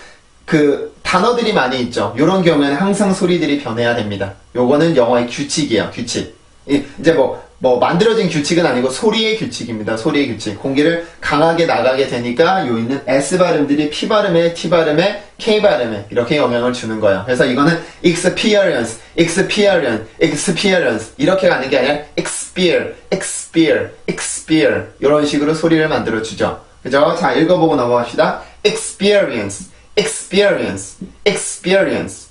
그 단어들이 많이 있죠. 요런 경우에는 항상 소리들이 변해야 됩니다. 요거는 영어의 규칙이에요. 규칙. 이제 뭐 만들어진 규칙은 아니고 소리의 규칙입니다. 소리의 규칙. 공기를 강하게 나가게 되니까 요 있는 S 발음들이 P 발음에, T 발음에, K 발음에 이렇게 영향을 주는 거예요. 그래서 이거는 experience, experience, experience 이렇게 가는 게 아니라 experience, experience, experience 이런 식으로 소리를 만들어 주죠. 그죠? 자, 읽어보고 넘어갑시다. experience, experience, experience.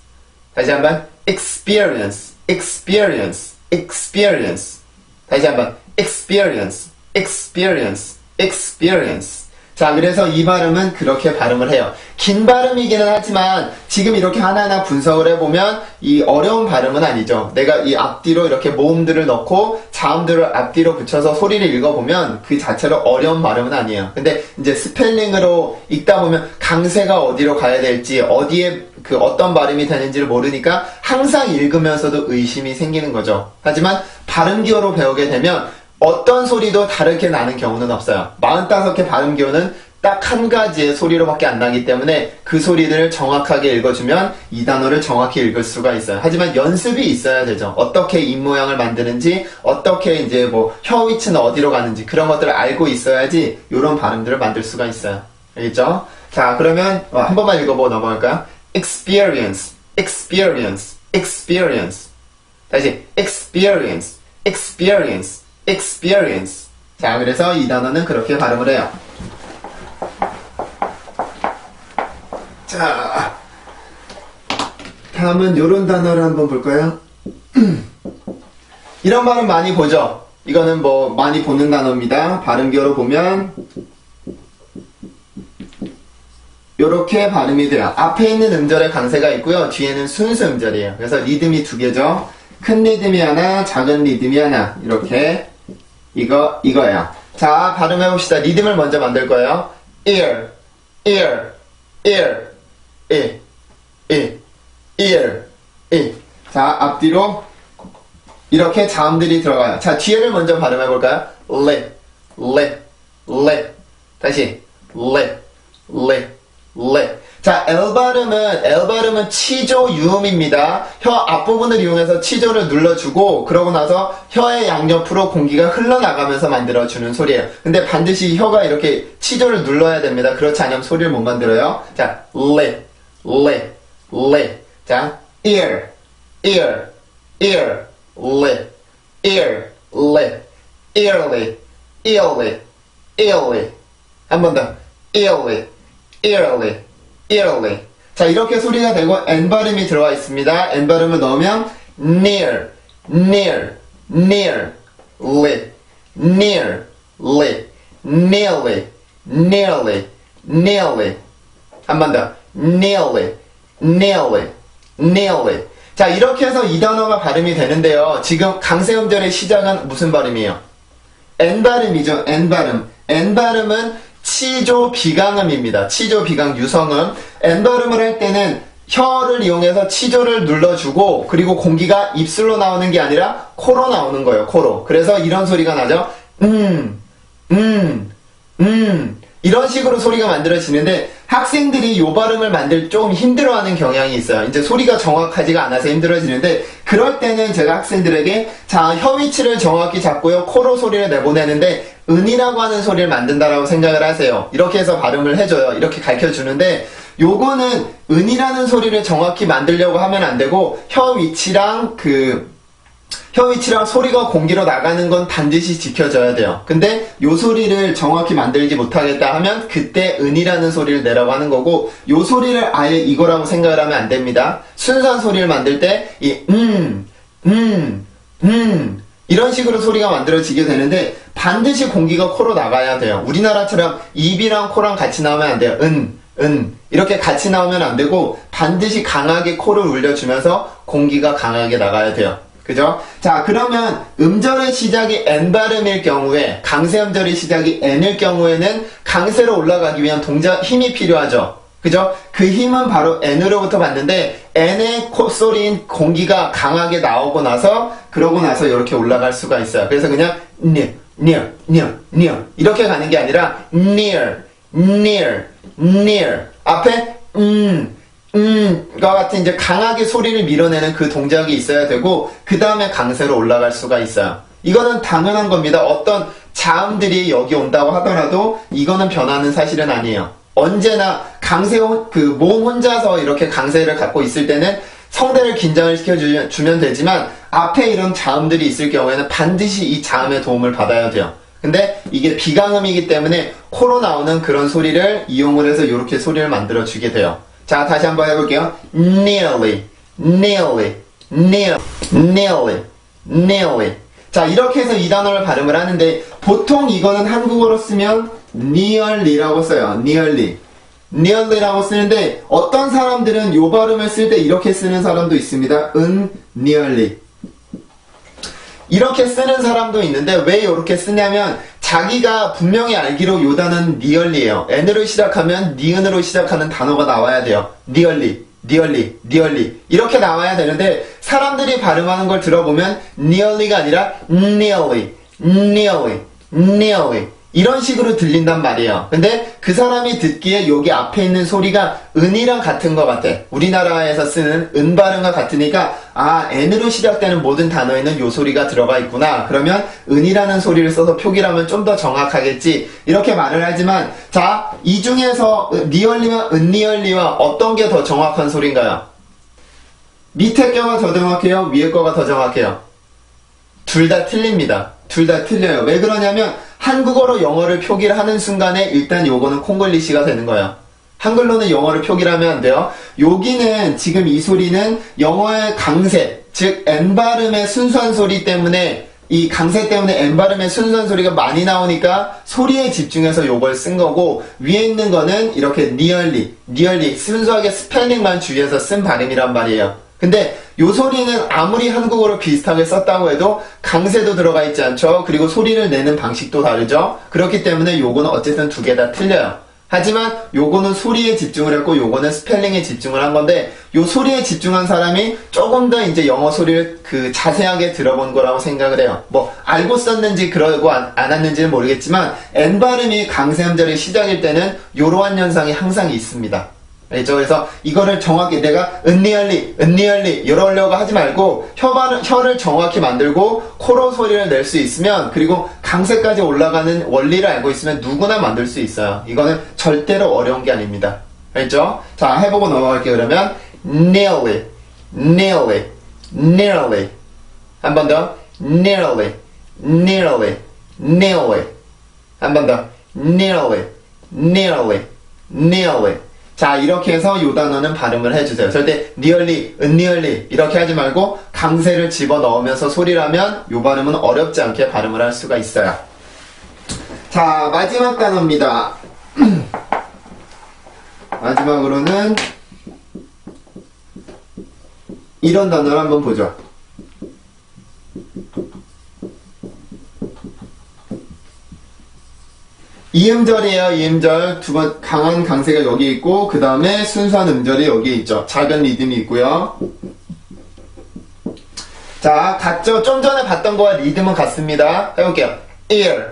다시 한번 experience, experience, experience. 다시 한번 experience, experience, experience. 자, 그래서 이 발음은 그렇게 발음을 해요. 긴 발음이기는 하지만 지금 이렇게 하나하나 분석을 해보면 이 어려운 발음은 아니죠. 내가 이 앞뒤로 이렇게 모음들을 넣고 자음들을 앞뒤로 붙여서 소리를 읽어보면 그 자체로 어려운 발음은 아니에요. 근데 이제 스펠링으로 읽다 보면 강세가 어디로 가야 될지 어디에 그 어떤 발음이 되는지를 모르니까 항상 읽으면서도 의심이 생기는 거죠. 하지만 발음 기호로 배우게 되면 어떤 소리도 다르게 나는 경우는 없어요. 45개 발음 기호는 딱 한 가지의 소리로밖에 안 나기 때문에 그 소리들을 정확하게 읽어주면 이 단어를 정확히 읽을 수가 있어요. 하지만 연습이 있어야 되죠. 어떻게 입 모양을 만드는지, 어떻게 이제 뭐 혀 위치는 어디로 가는지 그런 것들을 알고 있어야지 이런 발음들을 만들 수가 있어요. 알겠죠? 자, 그러면 한 번만 읽어보고 넘어갈까요? experience, experience, experience. 다시 experience, experience, experience. 자, 그래서 이 단어는 그렇게 발음을 해요. 자, 다음은 요런 단어를 한번 볼까요? 이런 발음 많이 보죠? 이거는 뭐 많이 보는 단어입니다. 발음기어로 보면 요렇게 발음이 돼요. 앞에 있는 음절에 강세가 있고요. 뒤에는 순수 음절이에요. 그래서 리듬이 두 개죠. 큰 리듬이 하나, 작은 리듬이 하나. 이렇게 이거예요. 자, 발음해봅시다. 리듬을 먼저 만들 거예요. ear, ear, ear, ear, ear, ear. 자, 앞뒤로 이렇게 자음들이 들어가요. 자, 뒤에를 먼저 발음해볼까요? lip, lip, lip. 다시 lip, lip, lip. 자, L 발음은 치조 유음입니다. 혀 앞부분을 이용해서 치조를 눌러주고 그러고 나서 혀의 양옆으로 공기가 흘러나가면서 만들어주는 소리예요. 근데 반드시 혀가 이렇게 치조를 눌러야 됩니다. 그렇지 않으면 소리를 못 만들어요. 자, lip, lip, lip. 자, ear, ear, ear, lip, ear, lip, early, early, early. 한 번 더, early, early, early. 자, 이렇게 소리가 되고 N 발음이 들어와 있습니다. N 발음을 넣으면 near, near, near, lip, near, lip, nearly, nearly, nearly. 한 번 더, nearly, nearly, nearly. 자, 이렇게 해서 이 단어가 발음이 되는데요. 지금 강세음절의 시작은 무슨 발음이에요? N 발음이죠. N 발음. N 발음은 치조 비강음입니다. 치조 비강 유성음. N 발음을 할 때는 혀를 이용해서 치조를 눌러주고 그리고 공기가 입술로 나오는 게 아니라 코로 나오는 거예요. 코로. 그래서 이런 소리가 나죠. 이런 식으로 소리가 만들어지는데 학생들이 요 발음을 만들 좀 힘들어하는 경향이 있어요. 이제 소리가 정확하지가 않아서 힘들어지는데 그럴 때는 제가 학생들에게 자, 혀 위치를 정확히 잡고요. 코로 소리를 내보내는데 은이라고 하는 소리를 만든다라고 생각을 하세요. 이렇게 해서 발음을 해줘요. 이렇게 가르쳐주는데 요거는 은이라는 소리를 정확히 만들려고 하면 안 되고 혀 위치랑 소리가 공기로 나가는 건 반드시 지켜줘야 돼요. 근데 요 소리를 정확히 만들지 못하겠다 하면 그때 은이라는 소리를 내라고 하는 거고 요 소리를 아예 이거라고 생각을 하면 안 됩니다. 순수한 소리를 만들 때 이 이런 식으로 소리가 만들어지게 되는데 반드시 공기가 코로 나가야 돼요. 우리나라처럼 입이랑 코랑 같이 나오면 안 돼요. 이렇게 같이 나오면 안 되고 반드시 강하게 코를 울려주면서 공기가 강하게 나가야 돼요. 그죠? 자, 그러면 음절의 시작이 N 발음일 경우에 강세음절의 시작이 N일 경우에는 강세로 올라가기 위한 동작 힘이 필요하죠. 그죠? 그 힘은 바로 N으로부터 받는데 N의 콧소리인 공기가 강하게 나오고 나서 그러고 나서 이렇게 올라갈 수가 있어요. 그래서 그냥 near 이렇게 가는 게 아니라 near 앞에 과 같은 이제 강하게 소리를 밀어내는 그 동작이 있어야 되고 그 다음에 강세로 올라갈 수가 있어요. 이거는 당연한 겁니다. 어떤 자음들이 여기 온다고 하더라도 이거는 변하는 사실은 아니에요. 언제나 몸 혼자서 이렇게 강세를 갖고 있을 때는 성대를 긴장을 시켜주면 되지만 앞에 이런 자음들이 있을 경우에는 반드시 이 자음의 도움을 받아야 돼요. 근데 이게 비강음이기 때문에 코로 나오는 그런 소리를 이용을 해서 이렇게 소리를 만들어 주게 돼요. 자, 다시 한번 해볼게요. nearly. 자, 이렇게 해서 이 단어를 발음을 하는데 보통 이거는 한국어로 쓰면 nearly라고 써요. nearly라고 쓰는데 어떤 사람들은 요 발음을 쓸 때 이렇게 쓰는 사람도 있습니다. nearly. 이렇게 쓰는 사람도 있는데 왜 이렇게 쓰냐면 자기가 분명히 알기로 요 단어는 nearly예요. n으로 시작하면 니은으로 시작하는 단어가 나와야 돼요. nearly 이렇게 나와야 되는데 사람들이 발음하는 걸 들어보면 nearly가 아니라 nearly 이런 식으로 들린단 말이에요. 근데 그 사람이 듣기에 여기 앞에 있는 소리가 은이랑 같은 것 같아. 우리나라에서 쓰는 은 발음과 같으니까 n으로 시작되는 모든 단어에는 요 소리가 들어가 있구나. 그러면 은이라는 소리를 써서 표기를 하면 좀 더 정확하겠지. 이렇게 말을 하지만 자, 이 중에서 nearly와 unnearly와 어떤 게 더 정확한 소리인가요? 밑에 거가 더 정확해요? 위에 거가 더 정확해요? 둘 다 틀립니다. 둘 다 틀려요. 왜 그러냐면 한국어로 영어를 표기를 하는 순간에 일단 요거는 콩글리시가 되는 거예요. 한글로는 영어를 표기를 하면 안 돼요. 여기는 지금 이 소리는 영어의 강세, 즉 N 발음의 순수한 소리 때문에 이 강세 때문에 N 발음의 순수한 소리가 많이 나오니까 소리에 집중해서 요걸 쓴 거고 위에 있는 거는 이렇게 nearly 순수하게 스펠링만 주의해서 쓴 발음이란 말이에요. 근데 요 소리는 아무리 한국어로 비슷하게 썼다고 해도 강세도 들어가 있지 않죠. 그리고 소리를 내는 방식도 다르죠. 그렇기 때문에 요거는 어쨌든 두 개 다 틀려요. 하지만 요거는 소리에 집중을 했고 요거는 스펠링에 집중을 한 건데 요 소리에 집중한 사람이 조금 더 이제 영어 소리를 그 자세하게 들어본 거라고 생각을 해요. 뭐 알고 썼는지 그러고 안 왔는지는 모르겠지만 N 발음이 강세음절의 시작일 때는 요러한 현상이 항상 있습니다. 알죠? 그래서 이거를 정확히 내가 은니얼리 이러려고 하지 말고 혀를 정확히 만들고 코로 소리를 낼 수 있으면 그리고 강세까지 올라가는 원리를 알고 있으면 누구나 만들 수 있어요. 이거는 절대로 어려운 게 아닙니다. 알죠? 자, 해보고 넘어갈게요. 그러면 nearly 한 번 더 nearly 한 번 더 nearly 자, 이렇게 해서 요 단어는 발음을 해주세요. 절대 nearly 이렇게 하지 말고 강세를 집어넣으면서 소리를 하면 요 발음은 어렵지 않게 발음을 할 수가 있어요. 자, 마지막 단어입니다. 마지막으로는 이런 단어를 한번 보죠. 이음절이에요. 이음절 두 번 강한 강세가 여기 있고 그 다음에 순수한 음절이 여기 있죠. 작은 리듬이 있고요. 자, 같죠? 좀 전에 봤던 거와 리듬은 같습니다. 해볼게요. ear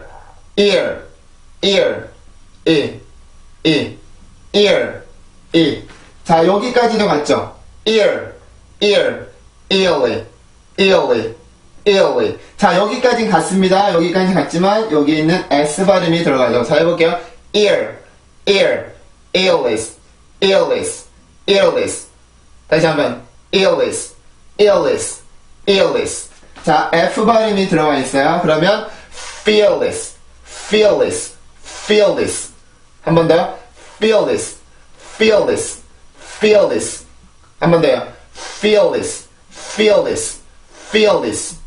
자, 여기까지도 같죠? early 자, 여기까지는 같습니다. 여기까지는 같지만 여기 있는 S 발음이 들어가죠. 자, 해볼게요. earless 다시 한번 earless 자, F 발음이 들어가 있어요. 그러면 fearless 한 번 더 fearless 한 번 더요. fearless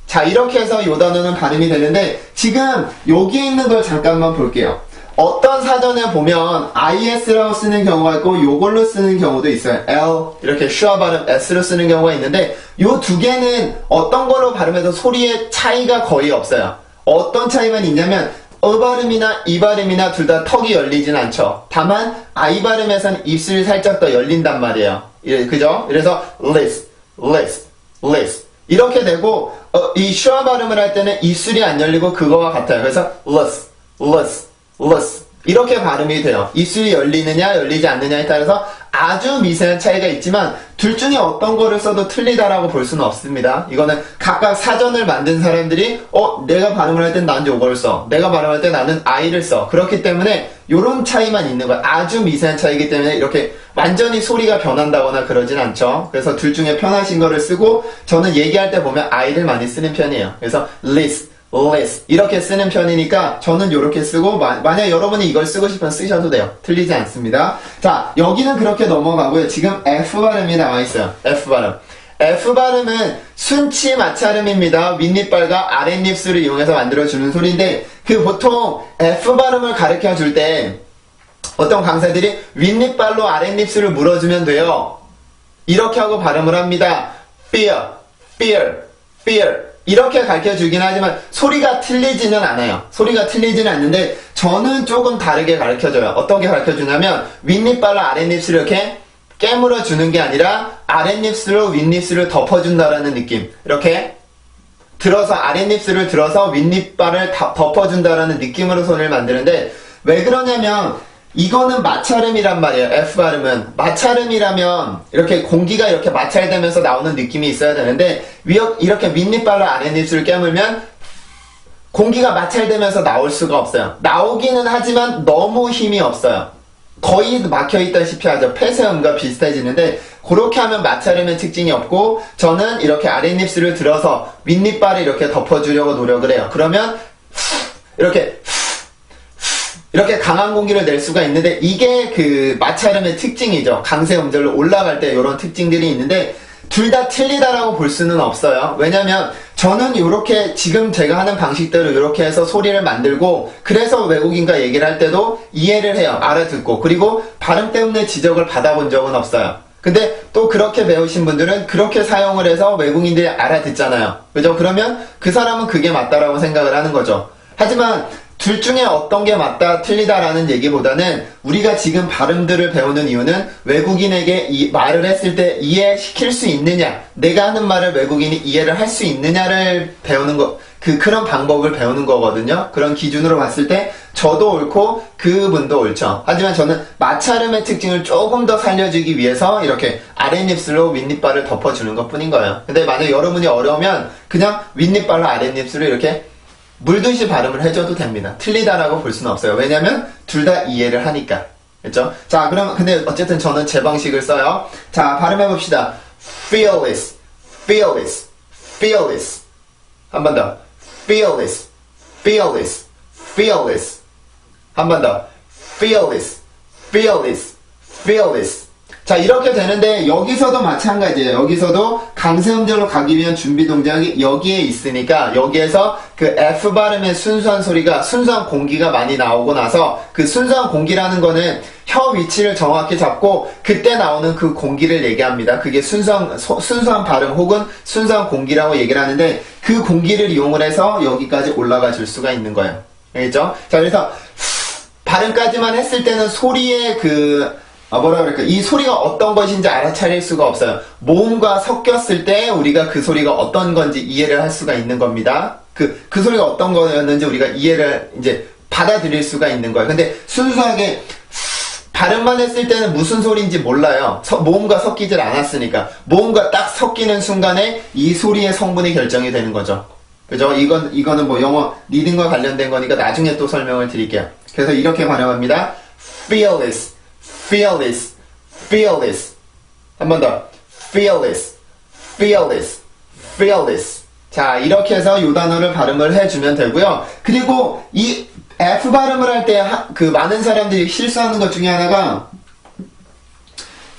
자, 이렇게 해서 요 단어는 발음이 되는데 지금 여기 있는 걸 잠깐만 볼게요. 어떤 사전에 보면 IS라고 쓰는 경우가 있고 요걸로 쓰는 경우도 있어요. L 이렇게 슈아 발음 S로 쓰는 경우가 있는데 요 두 개는 어떤 걸로 발음해도 소리의 차이가 거의 없어요. 어떤 차이만 있냐면 발음이나 이 발음이나 둘 다 턱이 열리진 않죠. 다만 I 발음에서는 입술이 살짝 더 열린단 말이에요. 그죠? 그래서 list 이렇게 되고 이 슈아 발음을 할 때는 입술이 안 열리고 그거와 같아요. 그래서 less 이렇게 발음이 돼요. 입술이 열리느냐 열리지 않느냐에 따라서 아주 미세한 차이가 있지만 둘 중에 어떤 거를 써도 틀리다라고 볼 수는 없습니다. 이거는 각각 사전을 만든 사람들이 내가 발음을 할 땐 난 요걸 써, 내가 발음할 때 나는 I를 써. 그렇기 때문에 요런 차이만 있는 거예요. 아주 미세한 차이기 때문에 이렇게 완전히 소리가 변한다거나 그러진 않죠. 그래서 둘 중에 편하신 거를 쓰고 저는 얘기할 때 보면 I를 많이 쓰는 편이에요. 그래서 list 이렇게 쓰는 편이니까 저는 이렇게 쓰고 만약 여러분이 이걸 쓰고 싶으면 쓰셔도 돼요. 틀리지 않습니다. 자, 여기는 그렇게 넘어가고요. 지금 F 발음이 나와 있어요. F 발음은 순치 마찰음입니다. 윗니빨과 아랫입술을 이용해서 만들어주는 소리인데 그 보통 F 발음을 가르쳐 줄 때 어떤 강사들이 윗니빨로 아랫입술을 물어주면 돼요. 이렇게 하고 발음을 합니다. fear 이렇게 가르쳐주긴 하지만 소리가 틀리지는 않아요. 소리가 틀리지는 않는데 저는 조금 다르게 가르쳐줘요. 어떻게 가르쳐주냐면 윗입술로 아랫입술을 이렇게 깨물어주는 게 아니라 아랫입술로 윗입술을 덮어준다라는 느낌. 이렇게 들어서 아랫입술을 들어서 윗니빨을 덮어준다라는 느낌으로 소리를 만드는데 왜 그러냐면 이거는 마찰음이란 말이에요. F 발음은 마찰음이라면 이렇게 공기가 이렇게 마찰되면서 나오는 느낌이 있어야 되는데 이렇게 윗니빨로 아랫입술을 깨물면 공기가 마찰되면서 나올 수가 없어요. 나오기는 하지만 너무 힘이 없어요. 거의 막혀있다시피 하죠. 폐쇄음과 비슷해지는데 그렇게 하면 마찰음의 특징이 없고 저는 이렇게 아랫입술을 들어서 윗니빨을 이렇게 덮어주려고 노력을 해요. 그러면 이렇게 강한 공기를 낼 수가 있는데 이게 그 마찰음의 특징이죠. 강세 음절로 올라갈 때 이런 특징들이 있는데 둘 다 틀리다라고 볼 수는 없어요. 왜냐면 저는 이렇게 지금 제가 하는 방식대로 이렇게 해서 소리를 만들고 그래서 외국인과 얘기를 할 때도 이해를 해요. 알아듣고 그리고 발음 때문에 지적을 받아본 적은 없어요. 근데 또 그렇게 배우신 분들은 그렇게 사용을 해서 외국인들이 알아듣잖아요. 그죠? 그러면 그 사람은 그게 맞다라고 생각을 하는 거죠. 하지만 둘 중에 어떤 게 맞다, 틀리다라는 얘기보다는 우리가 지금 발음들을 배우는 이유는 외국인에게 이 말을 했을 때 이해시킬 수 있느냐, 내가 하는 말을 외국인이 이해를 할 수 있느냐를 배우는 거, 그런 방법을 배우는 거거든요. 그런 기준으로 봤을 때 저도 옳고 그분도 옳죠. 하지만 저는 마찰음의 특징을 조금 더 살려주기 위해서 이렇게 아랫입술로 윗니빨을 덮어주는 것 뿐인 거예요. 근데 만약 여러분이 어려우면 그냥 윗니빨로 아랫입술을 이렇게 물듯이 발음을 해줘도 됩니다. 틀리다라고 볼 수는 없어요. 왜냐면 둘 다 이해를 하니까. 그렇죠? 자, 그럼 근데 어쨌든 저는 제 방식을 써요. 자, 발음해 봅시다. fearless, fearless, fearless. 한 번 더. fearless, fearless, fearless. 한 번 더. fearless, fearless, fearless. 자, 이렇게 되는데 여기서도 마찬가지예요. 여기서도 강세음절로 가기 위한 준비 동작이 여기에 있으니까 여기에서 그 F 발음의 순수한 소리가, 순수한 공기가 많이 나오고 나서 그 순수한 공기라는 거는 혀 위치를 정확히 잡고 그때 나오는 그 공기를 얘기합니다. 그게 순수한 발음 혹은 순수한 공기라고 얘기를 하는데 그 공기를 이용을 해서 여기까지 올라가 줄 수가 있는 거예요. 알겠죠? 자, 그래서 발음까지만 했을 때는 소리의 뭐라 그럴까, 이 소리가 어떤 것인지 알아차릴 수가 없어요. 모음과 섞였을 때 우리가 그 소리가 어떤 건지 이해를 할 수가 있는 겁니다. 그 소리가 어떤 거였는지 우리가 이해를 이제 받아들일 수가 있는 거예요. 근데 순수하게 발음만 했을 때는 무슨 소리인지 몰라요. 모음과 섞이질 않았으니까. 모음과 딱 섞이는 순간에 이 소리의 성분이 결정이 되는 거죠. 그죠? 이거는 뭐 영어 리딩과 관련된 거니까 나중에 또 설명을 드릴게요. 그래서 이렇게 발음합니다. fearless, fearless, fearless. 한 번 더. fearless, fearless, fearless. 자, 이렇게 해서 이 단어를 발음을 해주면 되고요. 그리고 이 F 발음을 할 때 많은 사람들이 실수하는 것 중에 하나가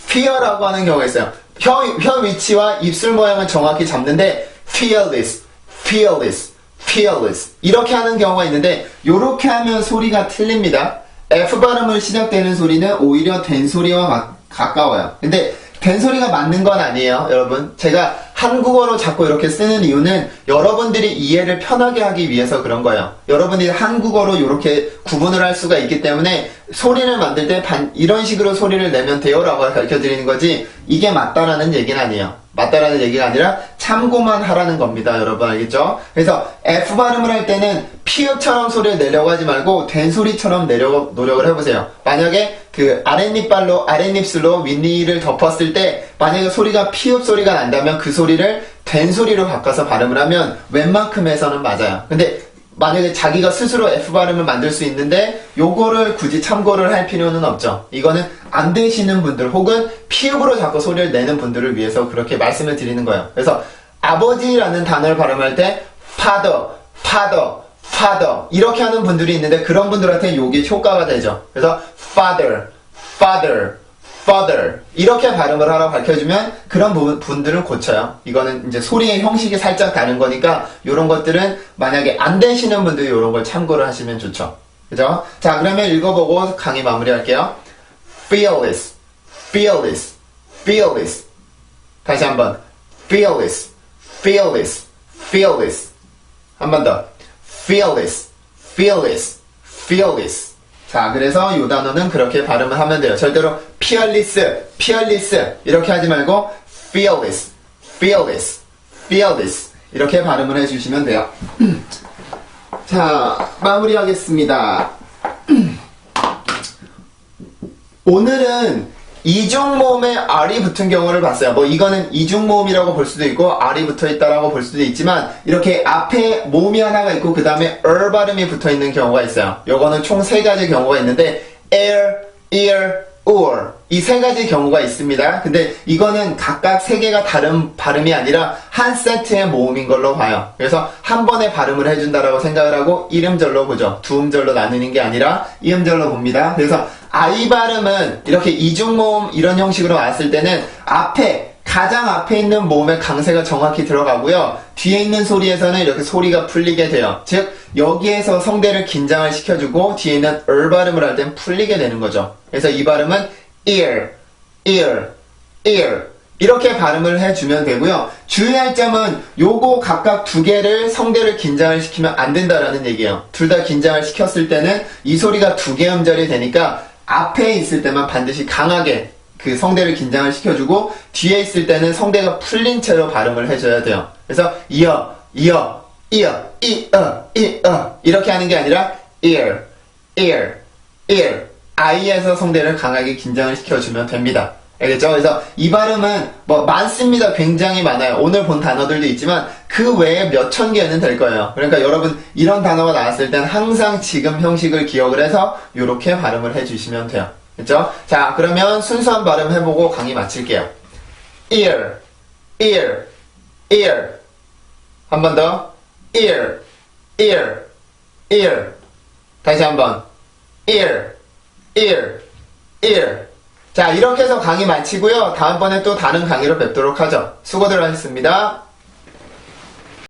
fear라고 하는 경우가 있어요. 혀 위치와 입술 모양을 정확히 잡는데 fearless, fearless, fearless 이렇게 하는 경우가 있는데 요렇게 하면 소리가 틀립니다. F 발음을 시작되는 소리는 오히려 된 소리와 가까워요. 근데 된 소리가 맞는 건 아니에요, 여러분. 제가 한국어로 자꾸 이렇게 쓰는 이유는 여러분들이 이해를 편하게 하기 위해서 그런 거예요. 여러분이 한국어로 이렇게 구분을 할 수가 있기 때문에 소리를 만들 때 이런 식으로 소리를 내면 돼요 라고 가르쳐 드리는 거지 이게 맞다라는 얘기는 아니에요. 맞다라는 얘기가 아니라 참고만 하라는 겁니다. 여러분 알겠죠? 그래서 F 발음을 할 때는 피읍처럼 소리를 내려고 하지 말고 된 소리처럼 내려고 노력을 해보세요. 만약에 그 아랫입술로 윗니를 덮었을 때 만약에 소리가 피읍 소리가 난다면 그 소리를 된 소리로 바꿔서 발음을 하면 웬만큼에서는 맞아요. 근데 만약에 자기가 스스로 F 발음을 만들 수 있는데 요거를 굳이 참고를 할 필요는 없죠. 이거는 안 되시는 분들 혹은 피읍으로 자꾸 소리를 내는 분들을 위해서 그렇게 말씀을 드리는 거예요. 그래서 아버지라는 단어를 발음할 때 father, father, father 이렇게 하는 분들이 있는데 그런 분들한테 요게 효과가 되죠. 그래서 father, father, father 이렇게 발음을 하라고 가르쳐주면 그런 분들은 고쳐요. 이거는 이제 소리의 형식이 살짝 다른 거니까 이런 것들은 만약에 안 되시는 분들이 이런 걸 참고를 하시면 좋죠. 그죠? 자, 그러면 읽어보고 강의 마무리할게요. fearless, fearless, fearless 다시 한번 fearless, fearless, fearless 한 번 더 fearless, fearless, fearless 자, 그래서 이 단어는 그렇게 발음을 하면 돼요. 절대로 fearless, fearless 이렇게 하지 말고 fearless, fearless, fearless 이렇게 발음을 해주시면 돼요. 자, 마무리하겠습니다. 오늘은 이중모음에 R이 붙은 경우를 봤어요. 뭐 이거는 이중모음이라고 볼 수도 있고 R이 붙어 있다라고 볼 수도 있지만 이렇게 앞에 모음이 하나가 있고 그 다음에 발음이 붙어 있는 경우가 있어요. 요거는 총 3가지 경우가 있는데 ear, or 이 3가지 경우가 있습니다. 근데 이거는 각각 3개가 다른 발음이 아니라 한 세트의 모음인 걸로 봐요. 그래서 한 번에 발음을 해준다라고 생각을 하고 이음절로 보죠. 두음절로 나누는 게 아니라 이음절로 봅니다. 그래서 I 발음은 이렇게 이중모음 이런 형식으로 나왔을 때는 가장 앞에 있는 모음의 강세가 정확히 들어가고요. 뒤에 있는 소리에서는 이렇게 소리가 풀리게 돼요. 즉 여기에서 성대를 긴장을 시켜주고 뒤에 있는 발음을 할 땐 풀리게 되는 거죠. 그래서 이 발음은 ear, ear, ear 이렇게 발음을 해주면 되고요. 주의할 점은 요거 각각 두 개를 성대를 긴장을 시키면 안 된다라는 얘기예요. 둘 다 긴장을 시켰을 때는 이 소리가 두 개 음절이 되니까 앞에 있을 때만 반드시 강하게 그 성대를 긴장을 시켜주고 뒤에 있을 때는 성대가 풀린 채로 발음을 해줘야 돼요. 그래서 이어 이렇게 하는 게 아니라 ear I에서 성대를 강하게 긴장을 시켜주면 됩니다. 알겠죠? 그래서 이 발음은 뭐 많습니다. 굉장히 많아요. 오늘 본 단어들도 있지만 그 외에 몇천 개는 될 거예요. 그러니까 여러분 이런 단어가 나왔을 땐 항상 지금 형식을 기억을 해서 이렇게 발음을 해주시면 돼요. 그렇죠? 자, 그러면 순수한 발음 해보고 강의 마칠게요. ear 한 번 더 ear 다시 한번 ear 자, 이렇게 해서 강의 마치고요. 다음번에 또 다른 강의로 뵙도록 하죠. 수고들 하셨습니다.